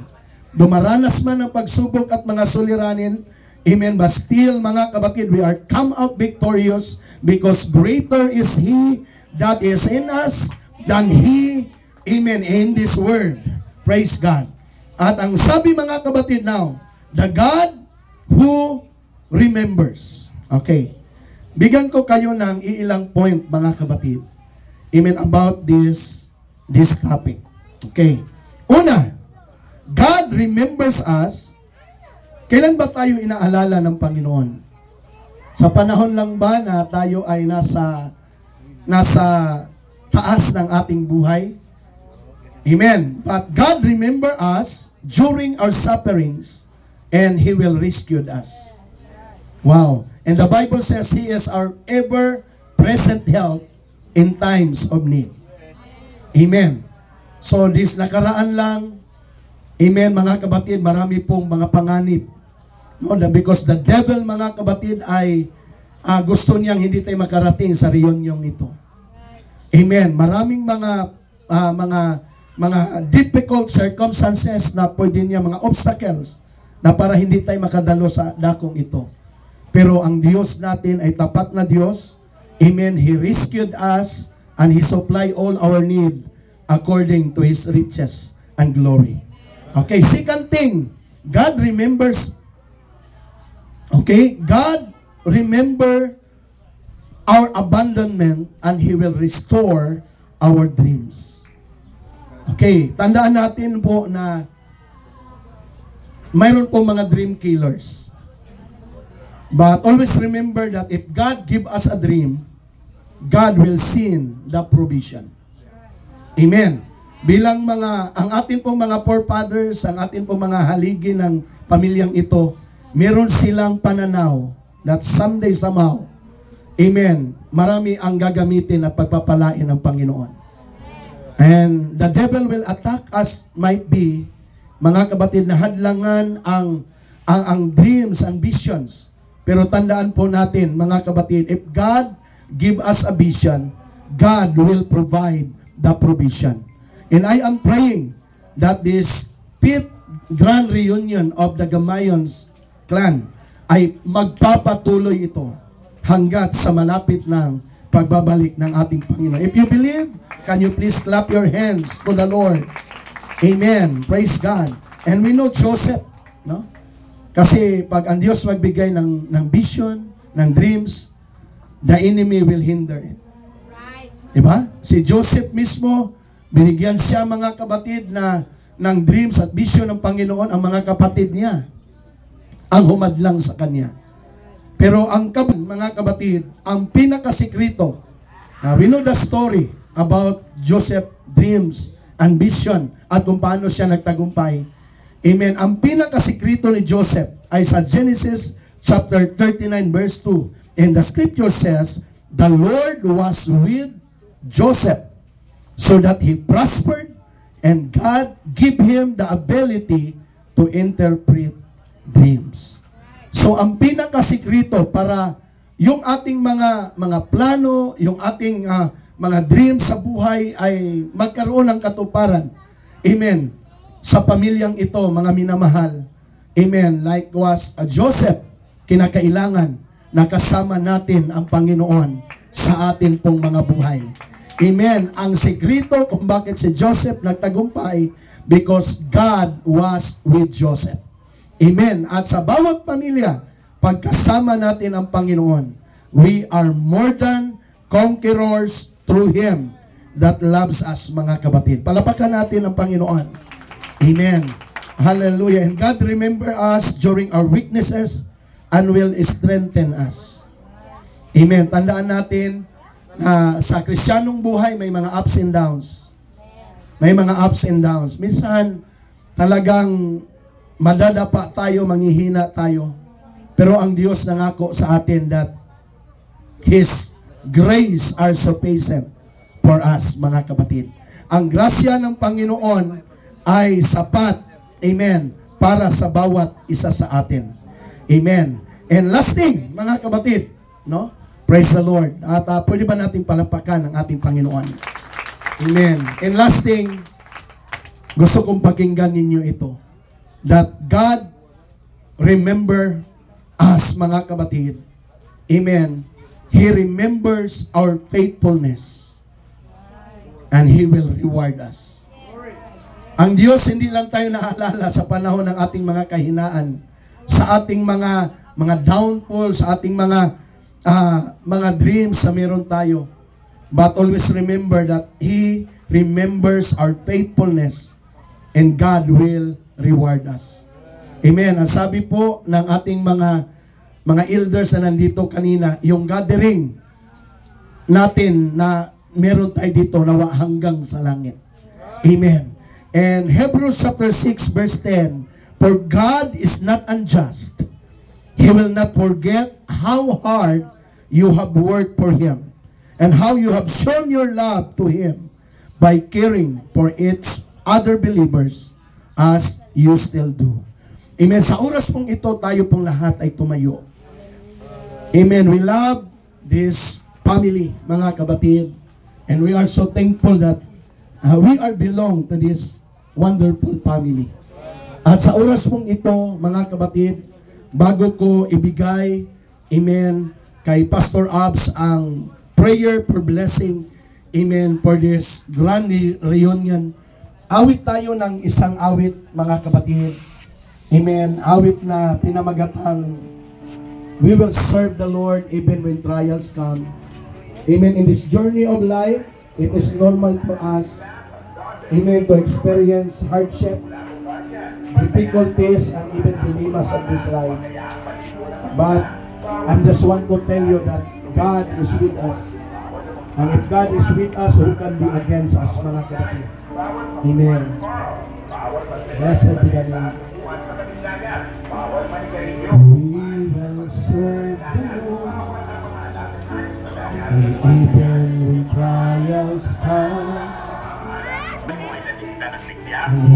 dumaranas man ng pagsubok at mga suliranin, amen, but still mga kapatid, we are come out victorious because greater is He that is in us than He, amen, in this world. Praise God. At ang sabi mga kapatid now, the God who remembers. Okay. Bigyan ko kayo ng ilang point mga kapatid. Amen, about this topic. Okay. Una, God remembers us. Kailan ba tayo inaalala ng Panginoon? Sa panahon lang ba na tayo ay nasa taas ng ating buhay? Amen. But God remember us during our sufferings and He will rescue us. Wow. And the Bible says He is our ever-present help in times of need. Amen. So this nakaraan lang, amen mga kabatid, marami pong mga panganib. No, because the devil mga kabatid ay gusto niyang hindi tayo makarating sa reunion ito. Amen. Maraming mga difficult circumstances na pwede niya, mga obstacles na para hindi tayo makadalo sa dakong ito. Pero ang Diyos natin ay tapat na Diyos. Amen. He rescued us and He supplied all our need according to His riches and glory. Okay, second thing, God remembers, okay, God remember our abandonment and He will restore our dreams. Okay, tandaan natin po na mayroon po mga dream killers. But always remember that if God give us a dream, God will send the provision. Amen. Bilang ang atin pong mga forefathers, ang atin pong mga haligi ng pamilyang ito, meron silang pananaw that someday somehow, amen, marami ang gagamitin at pagpapalain ng Panginoon. And the devil will attack us, might be, mga kapatid, na hadlangan ang dreams and visions. Pero tandaan po natin, mga kapatid, if God give us a vision, God will provide the provision. And I am praying that this 5th grand reunion of the Gamayons clan ay magpapatuloy ito hanggat sa malapit ng pagbabalik ng ating Panginoon. If you believe, can you please clap your hands to the Lord? Amen. Praise God. And we know Joseph, no? Kasi pag ang Diyos magbigay ng vision, ng dreams, the enemy will hinder it. Diba? Si Joseph mismo, binigyan siya mga kapatid ng dreams at vision ng Panginoon, ang mga kapatid niya ang humadlang sa kanya. Pero ang mga kapatid, ang pinakasikreto, we know the story about Joseph dreams and vision at kung paano siya nagtagumpay. Amen. Ang pinakasikreto ni Joseph ay sa Genesis chapter 39 verse 2. And the scripture says, the Lord was with Joseph so that he prospered and God gave him the ability to interpret dreams. So ang pinakasikreto para yung ating mga plano, yung ating mga dreams sa buhay ay magkaroon ng katuparan. Amen. Sa pamilyang ito, mga minamahal. Amen. Like was Joseph, kinakailangan nakasama natin ang Panginoon sa atin pong mga buhay. Amen. Ang sekreto kung bakit si Joseph nagtagumpay, because God was with Joseph. Amen. At sa bawat pamilya, pagkasama natin ang Panginoon, we are more than conquerors through Him that loves us, mga kapatid. Palapakan natin ang Panginoon. Amen. Hallelujah. And God remember us during our weaknesses and will strengthen us. Amen. Tandaan natin na sa Kristiyanong buhay may mga ups and downs. May mga ups and downs. Minsan talagang madadapa tayo, manghihina tayo. Pero ang Diyos nangako sa atin that His grace are sufficient for us, mga kapatid. Ang grasya ng Panginoon ay sapat, amen, para sa bawat isa sa atin. Amen. And last thing, mga kapatid, no? Praise the Lord. At pwede ba natin palapakan ang ating Panginoon? Amen. And last thing, gusto kong pakinggan ninyo ito. that God remember us, mga kapatid. Amen. He remembers our faithfulness and He will reward us. Ang Diyos, hindi lang tayo naalala sa panahon ng ating mga kahinaan, sa ating mga downfall, sa ating mga dreams na meron tayo. But always remember that He remembers our faithfulness and God will reward us. Amen. Ang sabi po ng ating mga elders na nandito kanina, yung gathering natin na meron tayo dito nawa hanggang sa langit. Amen. And Hebrews chapter 6 verse 10, for God is not unjust. He will not forget how hard you have worked for Him and how you have shown your love to Him by caring for its other believers as you still do. Amen. Sa oras pong ito, tayo pong lahat ay tumayo. Amen. We love this family, mga kapatid. And we are so thankful that we are belong to this wonderful family. At sa oras pong ito, mga kapatid, bago ko ibigay, amen, kay Pastor Abs ang prayer for blessing, amen, for this grand reunion, awit tayo ng isang awit, mga kapatid. Amen. Awit na pinamagatang, we will serve the Lord even when trials come. Amen. In this journey of life, it is normal for us, amen, to experience hardship, difficulties, and even dilemmas of this life. But I just want to tell you that God is with us. And if God is with us, who can be against us, mga kapatid? Amen. Blessed be the name. We will serve the Lord even when trials come.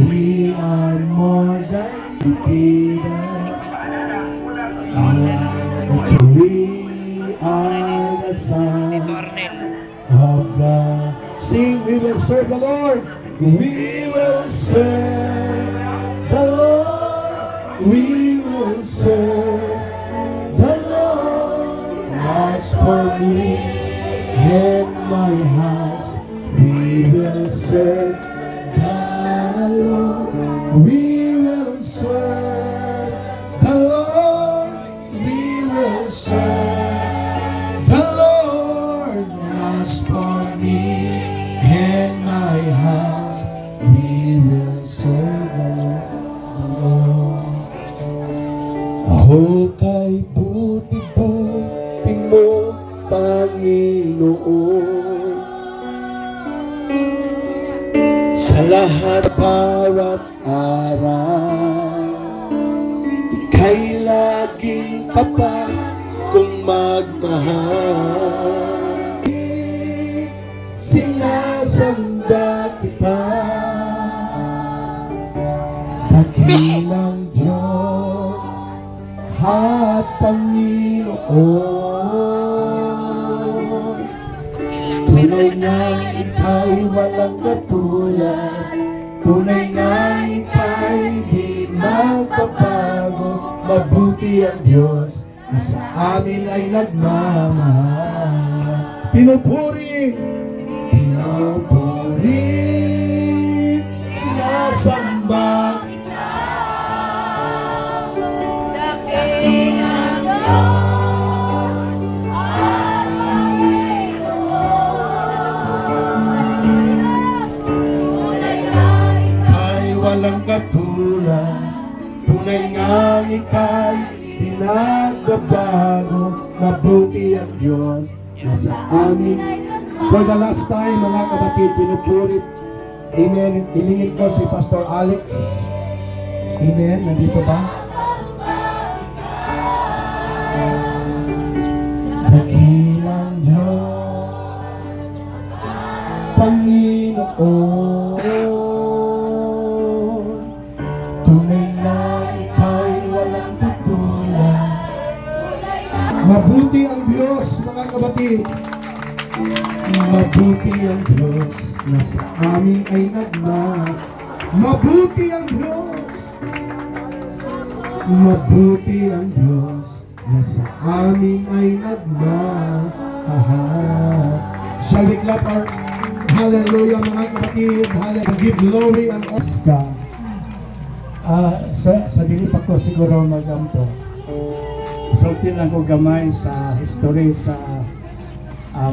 We are more than defeated. We are the sons of God. Sing, we will serve the Lord. We will serve the Lord. We will serve the Lord. As for me and my house, we will serve the Lord. We will serve the Lord. We will serve the Lord. And as for me and my house, we will serve the Lord. Ako kay buti-buti mo, Panginoon, sa lahat bawat araw. Ika'y laging tapat kung magmahal. Sinasamba kita, dakilang Diyos at Panginoon. Tunay na ika'y walang katulad, tunay na ika'y di magbabago. Mabuti ang Diyos na sa amin ay nagmamahal. Pinupuri, pinupuri, sinasamba kita. Dakilang Diyos at Panginoon. Tunay na ika'y walang katulad, tunay nga ika'y pinagbabago. Mabuti ang Diyos na sa amin. For the last time, mga kapatid, pinupurit. Amen. Ilingin ko si Pastor Alex. Amen. Nandito ba? Dakilang Diyos, Panginoon, tunay na ika'y walang katulad. Mabuti ang Diyos, mga kapatid. Mabuti ang Diyos na sa amin ay nagmamahal. Mabuti ang Diyos Mabuti ang Diyos na sa amin ay nagmahal. Shall we clap our hallelujah mga kapatid? Hallelujah. Give glory and honor. Sa dili pa ko siguro magampo. Sultin lang ko gamay sa history sa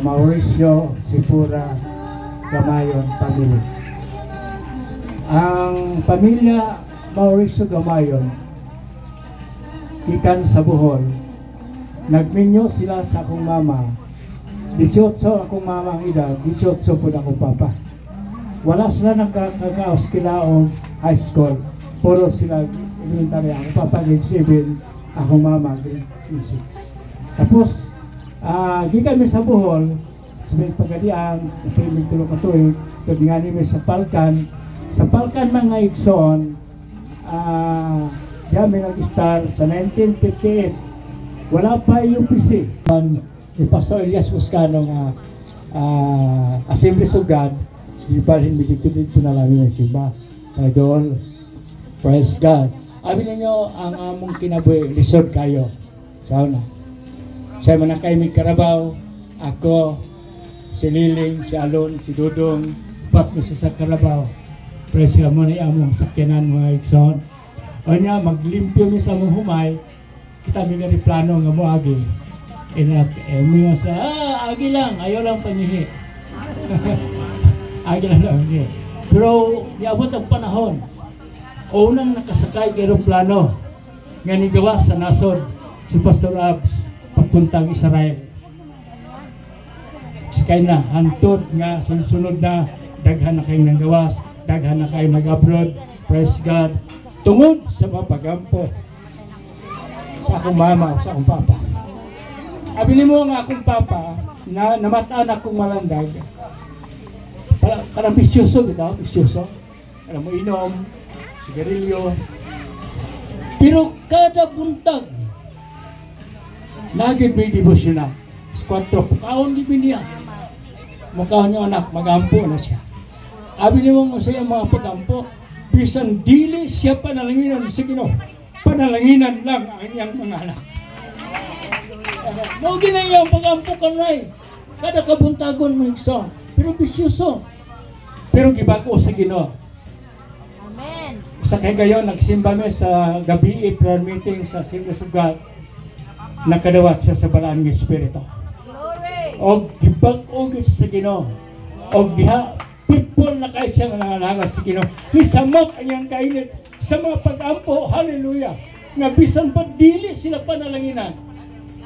Mauricio Sipura Gamayon family. Ang pamilya Mauricio Gamayon ikan sa Bohol, nagminyo sila sa akong mama. 18 akong mama ang edad, 18 po na akong papa. Wala sila nagkakaos kilaong high school. Puro sila elementary. Akong papa grade 7, akong mama grade 6. Tapos, gikan mi sa Bohol, sa may pagadian, may tulong katuig, ito nga ni sa Palkan. Sa Palkan mga igsoon, diyan may nag-star sa 1958. Wala pa yung UPC. Ni Pastor Elias Buscano nga Assemblies of God, di ba rin dito na lang yung simba. Idol, praise God. Abi ninyo ang among kinabuhi, lisod kayo. Sauna. Sa mga kay may Carabao, ako, si Liling, si Alon, si Dudong, pat mo sa Carabao. Praise God mo na among sakyanan mga igsoon. O niya, maglimpyo mi sa mong humay, kita mi nga plano nga mo agi. Mi sa, agi lang, ayaw lang panyihi. Agi lang panyihi. Pero, niabot ang panahon, unang nakasakay kay aeroplano, nga nigawa sa nasod, si Pastor Abs, pagpuntang Israel. Sakay na, hantod nga, sunod na, daghan na kayong nanggawas, daghan na kayong nag-abroad, praise God. Tungod sa mga pagampo sa akong mama o sa akong papa. Abili mo ang akong papa na namataan akong malandag. Parang bisyoso, bitaw, bisyoso. Alam mo, inom, sigarilyo. Pero kada buntag, naging may devotion na. Squatro, pukaon di niya. Mukaon niyo anak, magampo na siya. Abili mo sa iyang mga pagampo, bisan dili siya panalanginan sa Ginoo. Panalanginan lang ang iyang mga anak. Mo ginayang pagampo kanay. Kada kabuntagon mo igsoon, pero bisyoso. Pero gibako sa Ginoo. Amen. Sa kay gayon nagsimba mi sa gabi prayer meeting sa Assemblies of God. Nakadawat siya sa balaan ng Espiritu. Glory. Og gibag-og sa Ginoo. Og diha people na kayo siyang nangangalangan sa Ginoo. Nisamot ang iyang kainit sa mga pag-ampo. Hallelujah. Nga bisan pa dili sila panalanginan.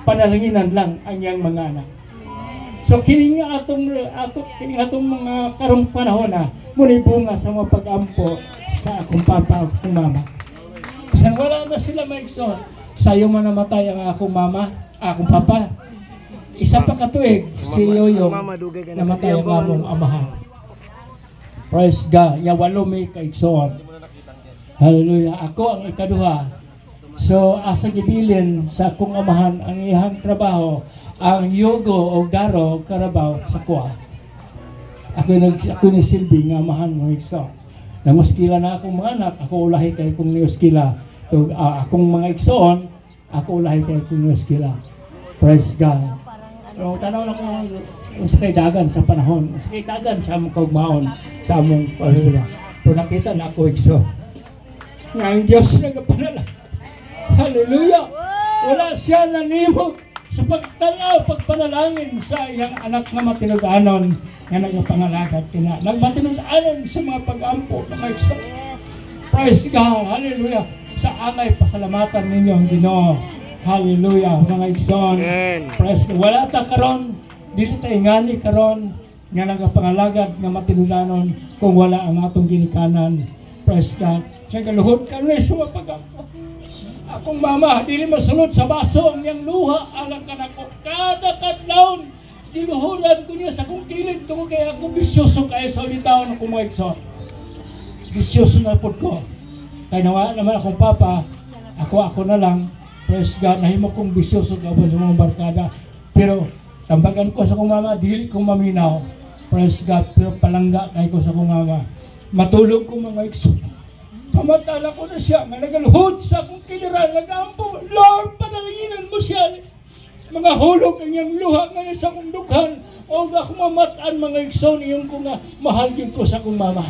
Panalanginan lang ang iyang mga anak. So kini nga atong mga karong panahon na muli bunga sa mga pag-ampo sa akong papa at akong mama. Bisan wala na sila maigsoon. Sayo man namatay ang akong mama, akong papa. Isa pa katuig si Yoyo namatay ang among amahan. Praise God. Ya walo may kaigsoon. Hallelujah. Ako ang ikaduha. So asa gibilin sa akong amahan ang iyang trabaho, ang yogo o garo Carabao sa kuha. Ako ni silbi nga amahan mo igsoon. Namuskila na akong mga anak, ako ulahi kay kong niuskila. Akong mga igsoon, ako ulahi kay kong niuskila. Praise God. So tanaw na ko sa kay dagan sa panahon, sa kay dagan sa among kaugmaon, sa among pamilya. Pero nakita na ako igso. Nga ang Diyos nagapanala. Hallelujah! Wala siya nanimog sa pagtanaw, pagpanalangin sa iyang anak na matinudanon nga nagapangalagat kina. Nagmatinudanon sa mga pag-ampo na may igso. Praise God! Hallelujah! Sa angay pasalamatan ninyo ang Ginoo. Hallelujah! Mga igsoon. Praise God! Wala ta karon. Dili tayo ngani karon nga nagapangalagat nga matinudanon kung wala ang atong ginikanan. Praise God. Siya galuhod ka rin sa mapag-ampo. Akong mama, dili masunod sa baso ang iyang luha alang ka na ko. Kada kadlawon, diluhudan ko niya sa kong kilid tungkol kaya ako bisyoso kaya sa ulitaw na kumaigsoon. Bisyoso na po ko. Kaya nawa naman akong papa, ako na lang. Praise God, nahimo kong bisyoso ka sa mga barkada. Pero tambagan ko sa kong mama, dili kong maminaw. Praise God, pero palangga kay ko sa kong mama. Matulog ko mga igsoon. Pamatala ko na siya, nga nagaluhod sa akong kiniran, nagampo, Lord, panalinginan mo siya. Mga hulog kanyang luha nga sa akong dughan, o ako mamataan mga igsoon, iyon ko nga, mahal yun ko sa akong mama.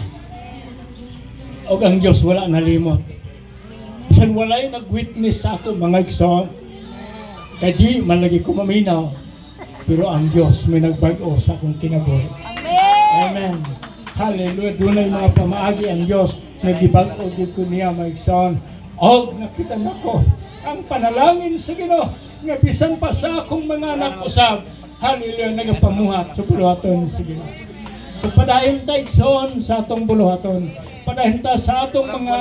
O ang Diyos wala nalimot. Bisan walay nag-witness sa ako mga igsoon, kaya di malagi ko maminaw, pero ang Diyos may nagbago sa akong kinabuhi. Amen. Hallelujah. Dunay mga pamaagi ang Diyos nagibag-o gid ko niya mga igsoon. Og nakita nako ang panalangin sa Ginoo nga bisan pa sa akong mga anak usab. Hallelujah, nagapamuhat sa buluhaton sa Ginoo. So padayon ta igsoon sa atong buluhaton. Padayon ta sa atong mga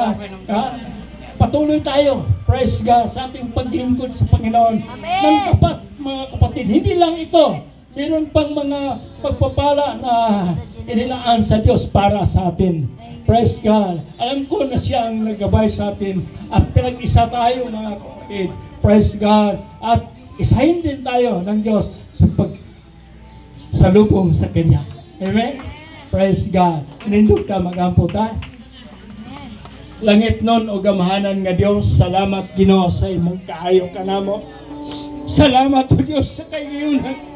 patuloy tayo. Praise God sa ating paglingkod sa Panginoon. Nang tapat mga kapatid, hindi lang ito. Meron pang mga pagpapala na inilaan sa Diyos para sa atin. Praise God. Alam ko na siya ang naggabay sa atin at pinag-isa tayo mga kapatid. Praise God. At isahin din tayo ng Diyos sa pagsalubong sa Kanya. Amen? Praise God. Nindog ka, mag-ampo ta. Langit nun o gamahanan nga Diyos, salamat Ginoo sa imong kaayo kanamo. Salamat o Diyos sa kayunan.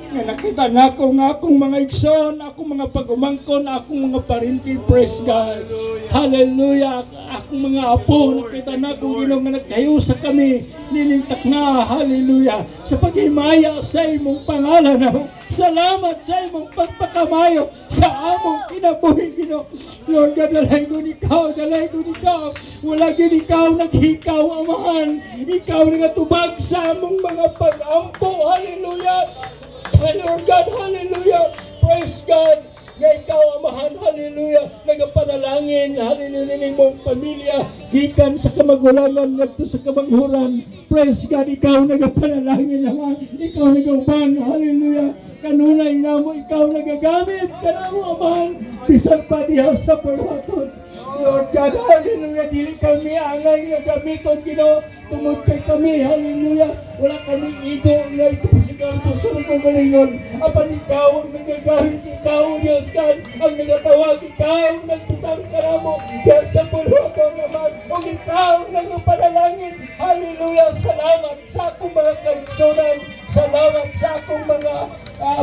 Nga nakita na ako nga akong mga igsoon, akong mga pag-umangkon, akong mga parinti, praise God. Hallelujah. Akong mga apo, nakita na akong Ginoo nga nagkayo sa kami, niningtak na, hallelujah. Sa paghimaya sa imong pangalan, salamat sa imong pagpakamayo sa among kinabuhi, Ginoo. Lord God, dalay ko ikaw, dalay ko ikaw. Wala gid ikaw naghikaw, Amahan. Ikaw nagatubag sa among mga pag-ampo, hallelujah. Lord God, hallelujah, praise God, nga ikaw, Amahan, hallelujah, nagapanalangin, hallelujah, ng mong pamilya, gikan sa kamagulangan, nagto sa kamanghuran, praise God, ikaw nagapanalangin, Amahan, ikaw nagauban, hallelujah, kanunay na mo, ikaw nagagamit, kanamo, Amahan, bisan pa diha sa palawaton, Lord God, hallelujah, dili kami angay nga gamiton, Ginoo, tungod kay kami, hallelujah, wala kami ido, nga ito sa pagalingon, apan ikaw ang nagagamit, ikaw, Diyos God, ang nagatawag, ikaw, nagputang karamo, kaya sa puluhaton naman, o ikaw, nagapanalangin, hallelujah, salamat sa akong mga kaigsunan, salamat sa akong mga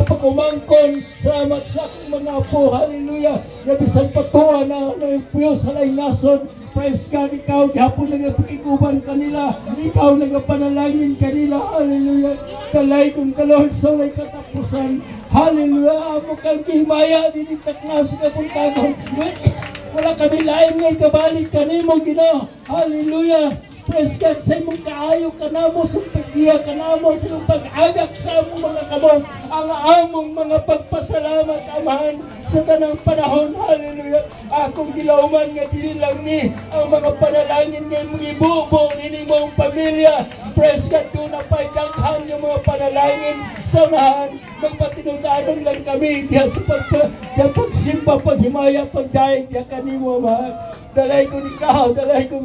pag-umangkon, salamat sa akong mga apo, hallelujah, nabisan patuwa na puyo sa laing nason, praise God, ikaw, gihapon nagapakikuban kanila, ikaw nagapanalangin kanila, hallelujah, kalay kong kalon sa may katapusan, hallelujah, amo kang himaya, dinitak na sa kapuntagon, wala kami lain ngay kabalik kanimo, Ginoo, hallelujah, praise God, sa imong kaayo kanamo, sa pag-iya kanamo, sa imong pag-agak sa among mga kamong, ang among mga pagpasalamat, Amahan, sa tanang panahon, hallelujah, akong gilauman nga dili lang ni ang mga panalangin nga imong ibubo nini mong pamilya, praise God, doon na pa'y daghan yung mga panalangin, sa unahan, magpatinundanon lang kami, diya sa pagsimba, paghimaya, pagdaig, diya kanimo, Amahan, dalay ko ikaw, dalay ko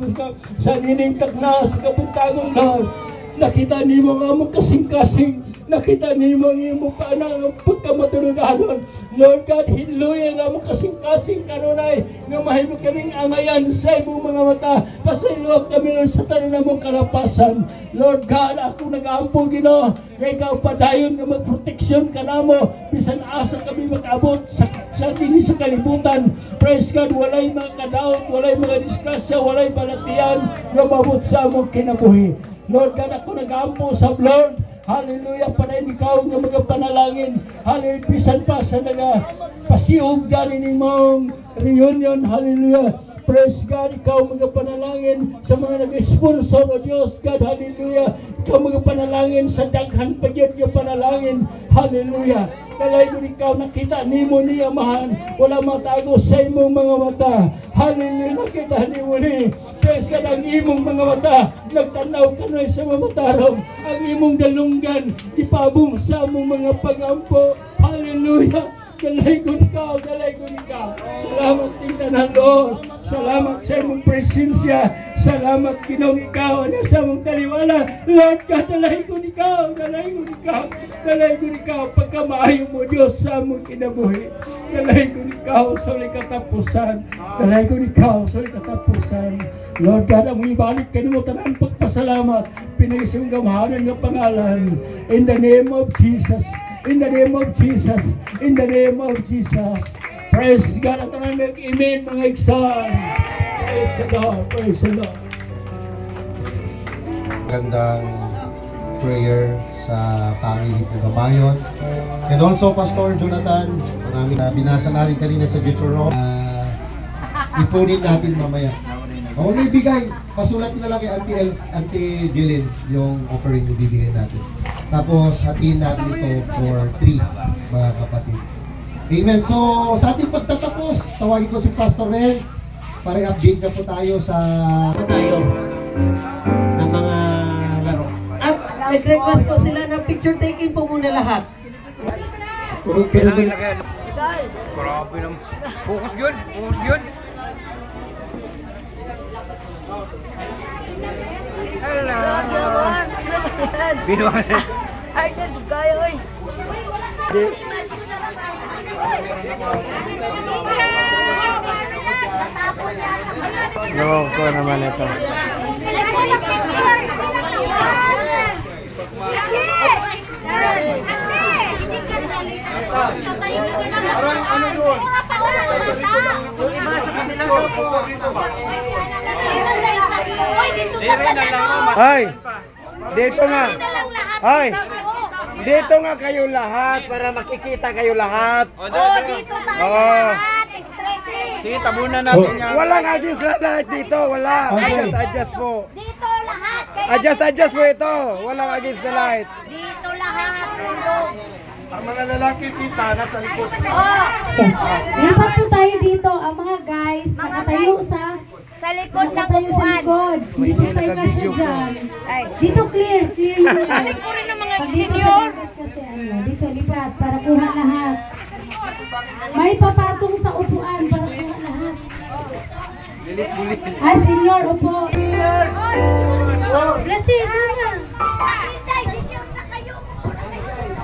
sa niningtak na sa kapuntagon, Lord. Nakita ni mo nga mong kasing-kasing, nakita ni mo ang iyong panang pagkamatuludanon. Lord God, hallelujah nga mong kasing-kasing kanunay, nga mahimog kaming angayan sa iyong mga mata, pasayluwag kami lang sa tanan mong kalapasan. Lord God, ako nag-aampo, Ginoo, nga ikaw padayon nga magproteksyon ka na mo, bisan asa kami mag-abot sa atin sa kalibutan. Praise God, walay mga kadaot, walay mga disgrasya, walay balatian, nga mabot sa among kinabuhi. Lord God, ako nag-aampo sa Lord, hallelujah, panayin ikaw nga magapanalangin, hallelujah, bisan pa sa nagapasiog dyan mong reunion, hallelujah, praise God, ikaw magapanalangin sa mga nag-sponsor o Diyos God, hallelujah, ikaw magapanalangin sa daghan pagyod nga panalangin, hallelujah, kalay ko ikaw nakita nimo ni Amahan, wala matago sa imong mga mata, hallelujah, nakita nimo ni, praise God, ang imong mga mata, nagtanaw ka na sa mga matarong, ang imong dalunggan, ipabong sa among mga pag-ampo, hallelujah, dalay ko ikaw, dalay ko ikaw. Salamat tingnan, Lord. Salamat sa imong presensya Salamat Ginoong ikaw na sa mong taliwala. Lord God, dalahin ko ikaw, dalahin ko ikaw, dalahin ko ikaw pagkamaayo mo Diyos sa mong kinabuhi. Dalahin ko ikaw sa ulit katapusan. Dalahin ko ikaw sa ulit katapusan. Lord God, ang ibalik ka mo tanang pagpasalamat. Pinagising gamahanan ng pangalan. In the name of Jesus. In the name of Jesus. In the name of Jesus. Praise God. At tanang mag-amen mga iksan. Praise the Lord. Praise the Lord. Gandang prayer sa family po Gamayon. And also Pastor Jonathan, marami na binasa natin kanina sa Deuteronomy. Ipunin natin mamaya. O may bigay, pasulat na lang kay Auntie Jillian yung offering yung bibigyan natin. Tapos hatiin natin ito for 3 mga kapatid. Amen. So sa ating pagtatapos, tawagin ko si Pastor Renz para i-update na po tayo sa ng mga laro. At nag-request po sila na picture taking po muna lahat. Kailangan ilagay. Grabe naman. Focus yun. Focus yun. Hello. Binuhan. Ay, dito kayo oy. No, ko naman ito. Ay, dito nga. Ay, dito nga kayo lahat para makikita kayo lahat. Dito tayo lahat. Sige, tabunan natin yan. Walang adjust na lahat dito, wala. Adjust po. Dito lahat. Adjust po ito. Walang adjust na lahat. Dito lahat. Ang mga lalaki tita nasa likod. Lipat po tayo dito. Ang mga guys, nakatayo Sa likod ng nakatayo sa upuan. likod. Dito tayo kasi dyan. Dito clear yun. Balik ko rin ng mga Pag dito senior. sa lipat kasi, dito lipat para kuha lahat. May papatong sa upuan para kuha lahat. Ay, senior, upo. Blessing, doon na.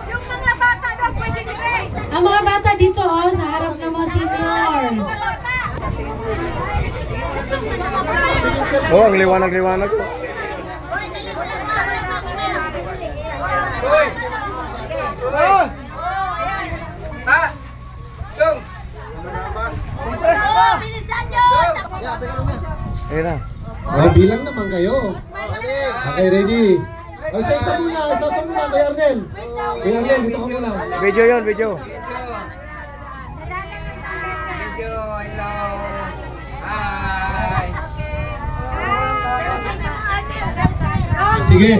Yung mga bata daw pwede rin. Ang mga bata dito, sa harap ng mga senior. Oh, ang liwanag-liwanag. Ayun na. Bilang naman kayo. Okay, ready? O, isa muna, Kuya Arnel. Kuya Arnel, dito ka muna. Video yun, video. Hello. Hi. Sige.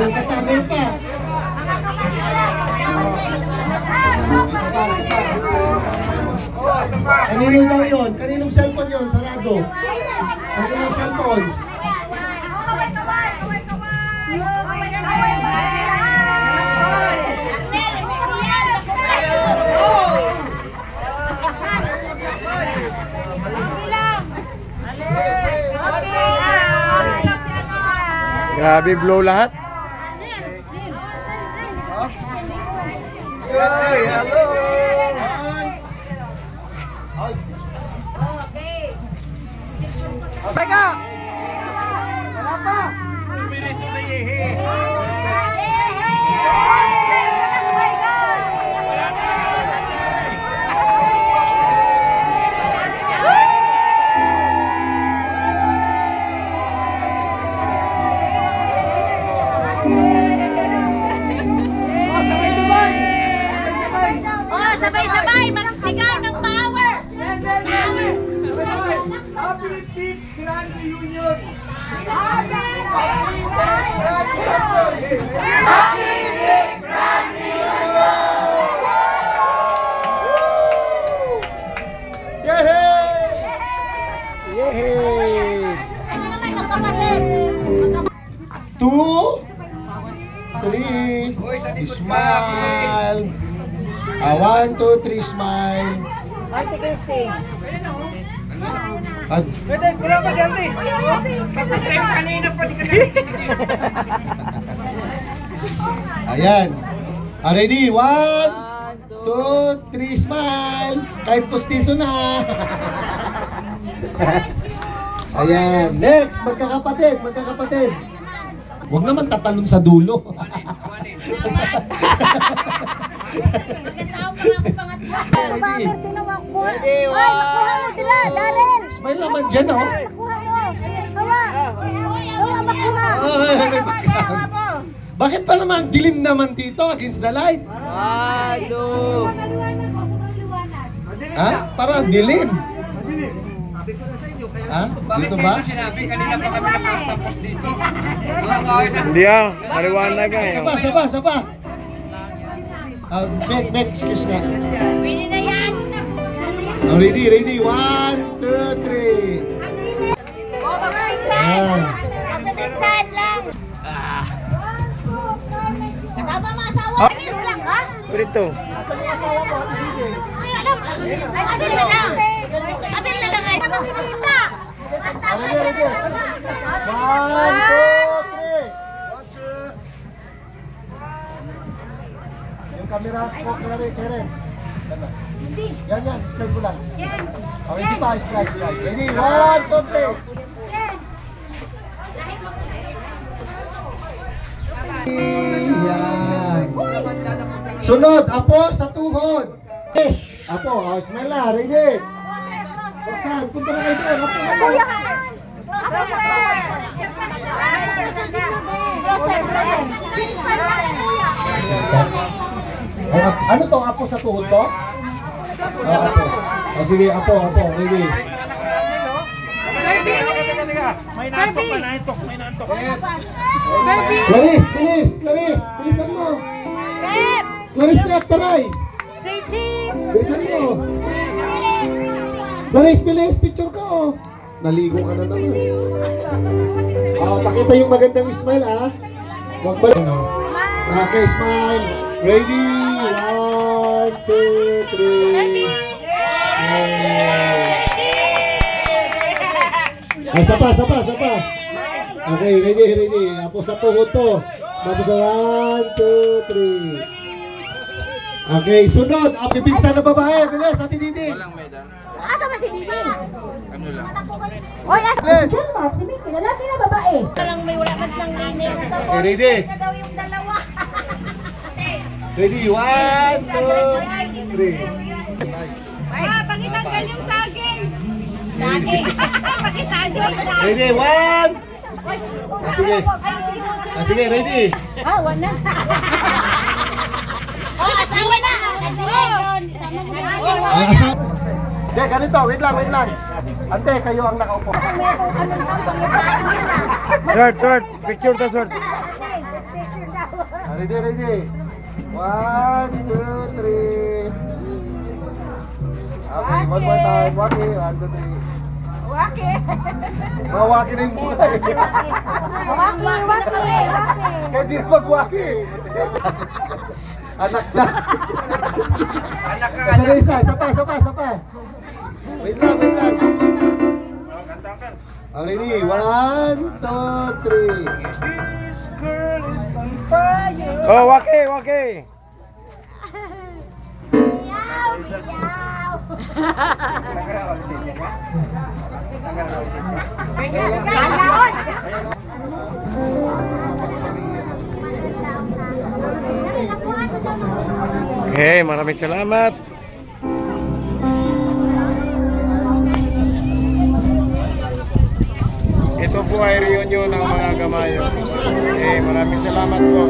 Isa pa, meron pa. Kanino daw yun? Kaninong cellphone yun? Sarado. Kaninong cellphone? Grabe, blow lahat. Hello. Teka! Wala pa! Minutes na sabay-sabay, magsigaw ng power! Power! Happy 5th Grand Reunion! Yehey! 2, 3, smile. 1, 2, 3, smile. Pwede, kulang pa si Auntie. Ayan. Ready? 1, 2, 3, smile. Kahit pustiso na. Ayan. Next, magkakapatid. Huwag naman tatalon sa dulo. Smile naman dyan, oh. Bakit pa naman dilim naman dito against the light? Ha? Parang dilim. Ha? Dito ba? Hindi maliwanag nga eh. Saba. Meg, excuse nga. Ready? 1, 2, 3. Ayan. Kasama mo asawa? Wala ka? Dito. Asan yung asawa ko? Atin na lang ay makikita. Ready. 1, 2, 3. Yung camera ko, Karen. Yan, slide ko lang. Okay, di pa, slide. Ready, 1, 2, 3. Yan. Sunod, apo sa tuhod. Yes, apo, smile na, ready. Buksan, punta na kayo doon. Apo, ano to, apo sa tuhod to? Apo. Sige, apo, ready. May nantok. Clarice, bilisan mo. Clarice na, taray. Say cheese. Bilisan mo. Clarice, bilis, picture ka, oh. Naligo ka na naman. Pakita yung magandang smile, ah. Huwag ba? Okay, smile. Ready? 1, 2, 3. Ay, sapa. Okay, ready. Apo sa tuhod to. Tapos 1, 2, 3. Okay, sunod. Pipinsan na babae. Bilis, Ate Didi. Asa ba si Didi? Ano lang? Oy, asa si Mickey, lalaki na babae. Parang may wala mas nang linya sa phone. Okay, ready? Na daw yung dalawa. Ready? 1, 2, 3. Pakitanggal yung saging. Saging. Pakitanggal saging. Ready? 1. Sige, ready? Wala. Asawa na. Hindi, ganito. Wait lang. Ante, kayo ang nakaupo. Short. Picture to short. Ready? 1, 2, 3. Okay, one more time. Waki, 1, 2, 3. Mawaki na yung mukha eh. Waki. Kaya di na magwaki. Anak na. Isa pa. Wait lang. Ready? 1, 2, 3. Oh, waki. Okay, maraming salamat. Ito po ay reunion ng mga gamayo. Okay, maraming salamat po.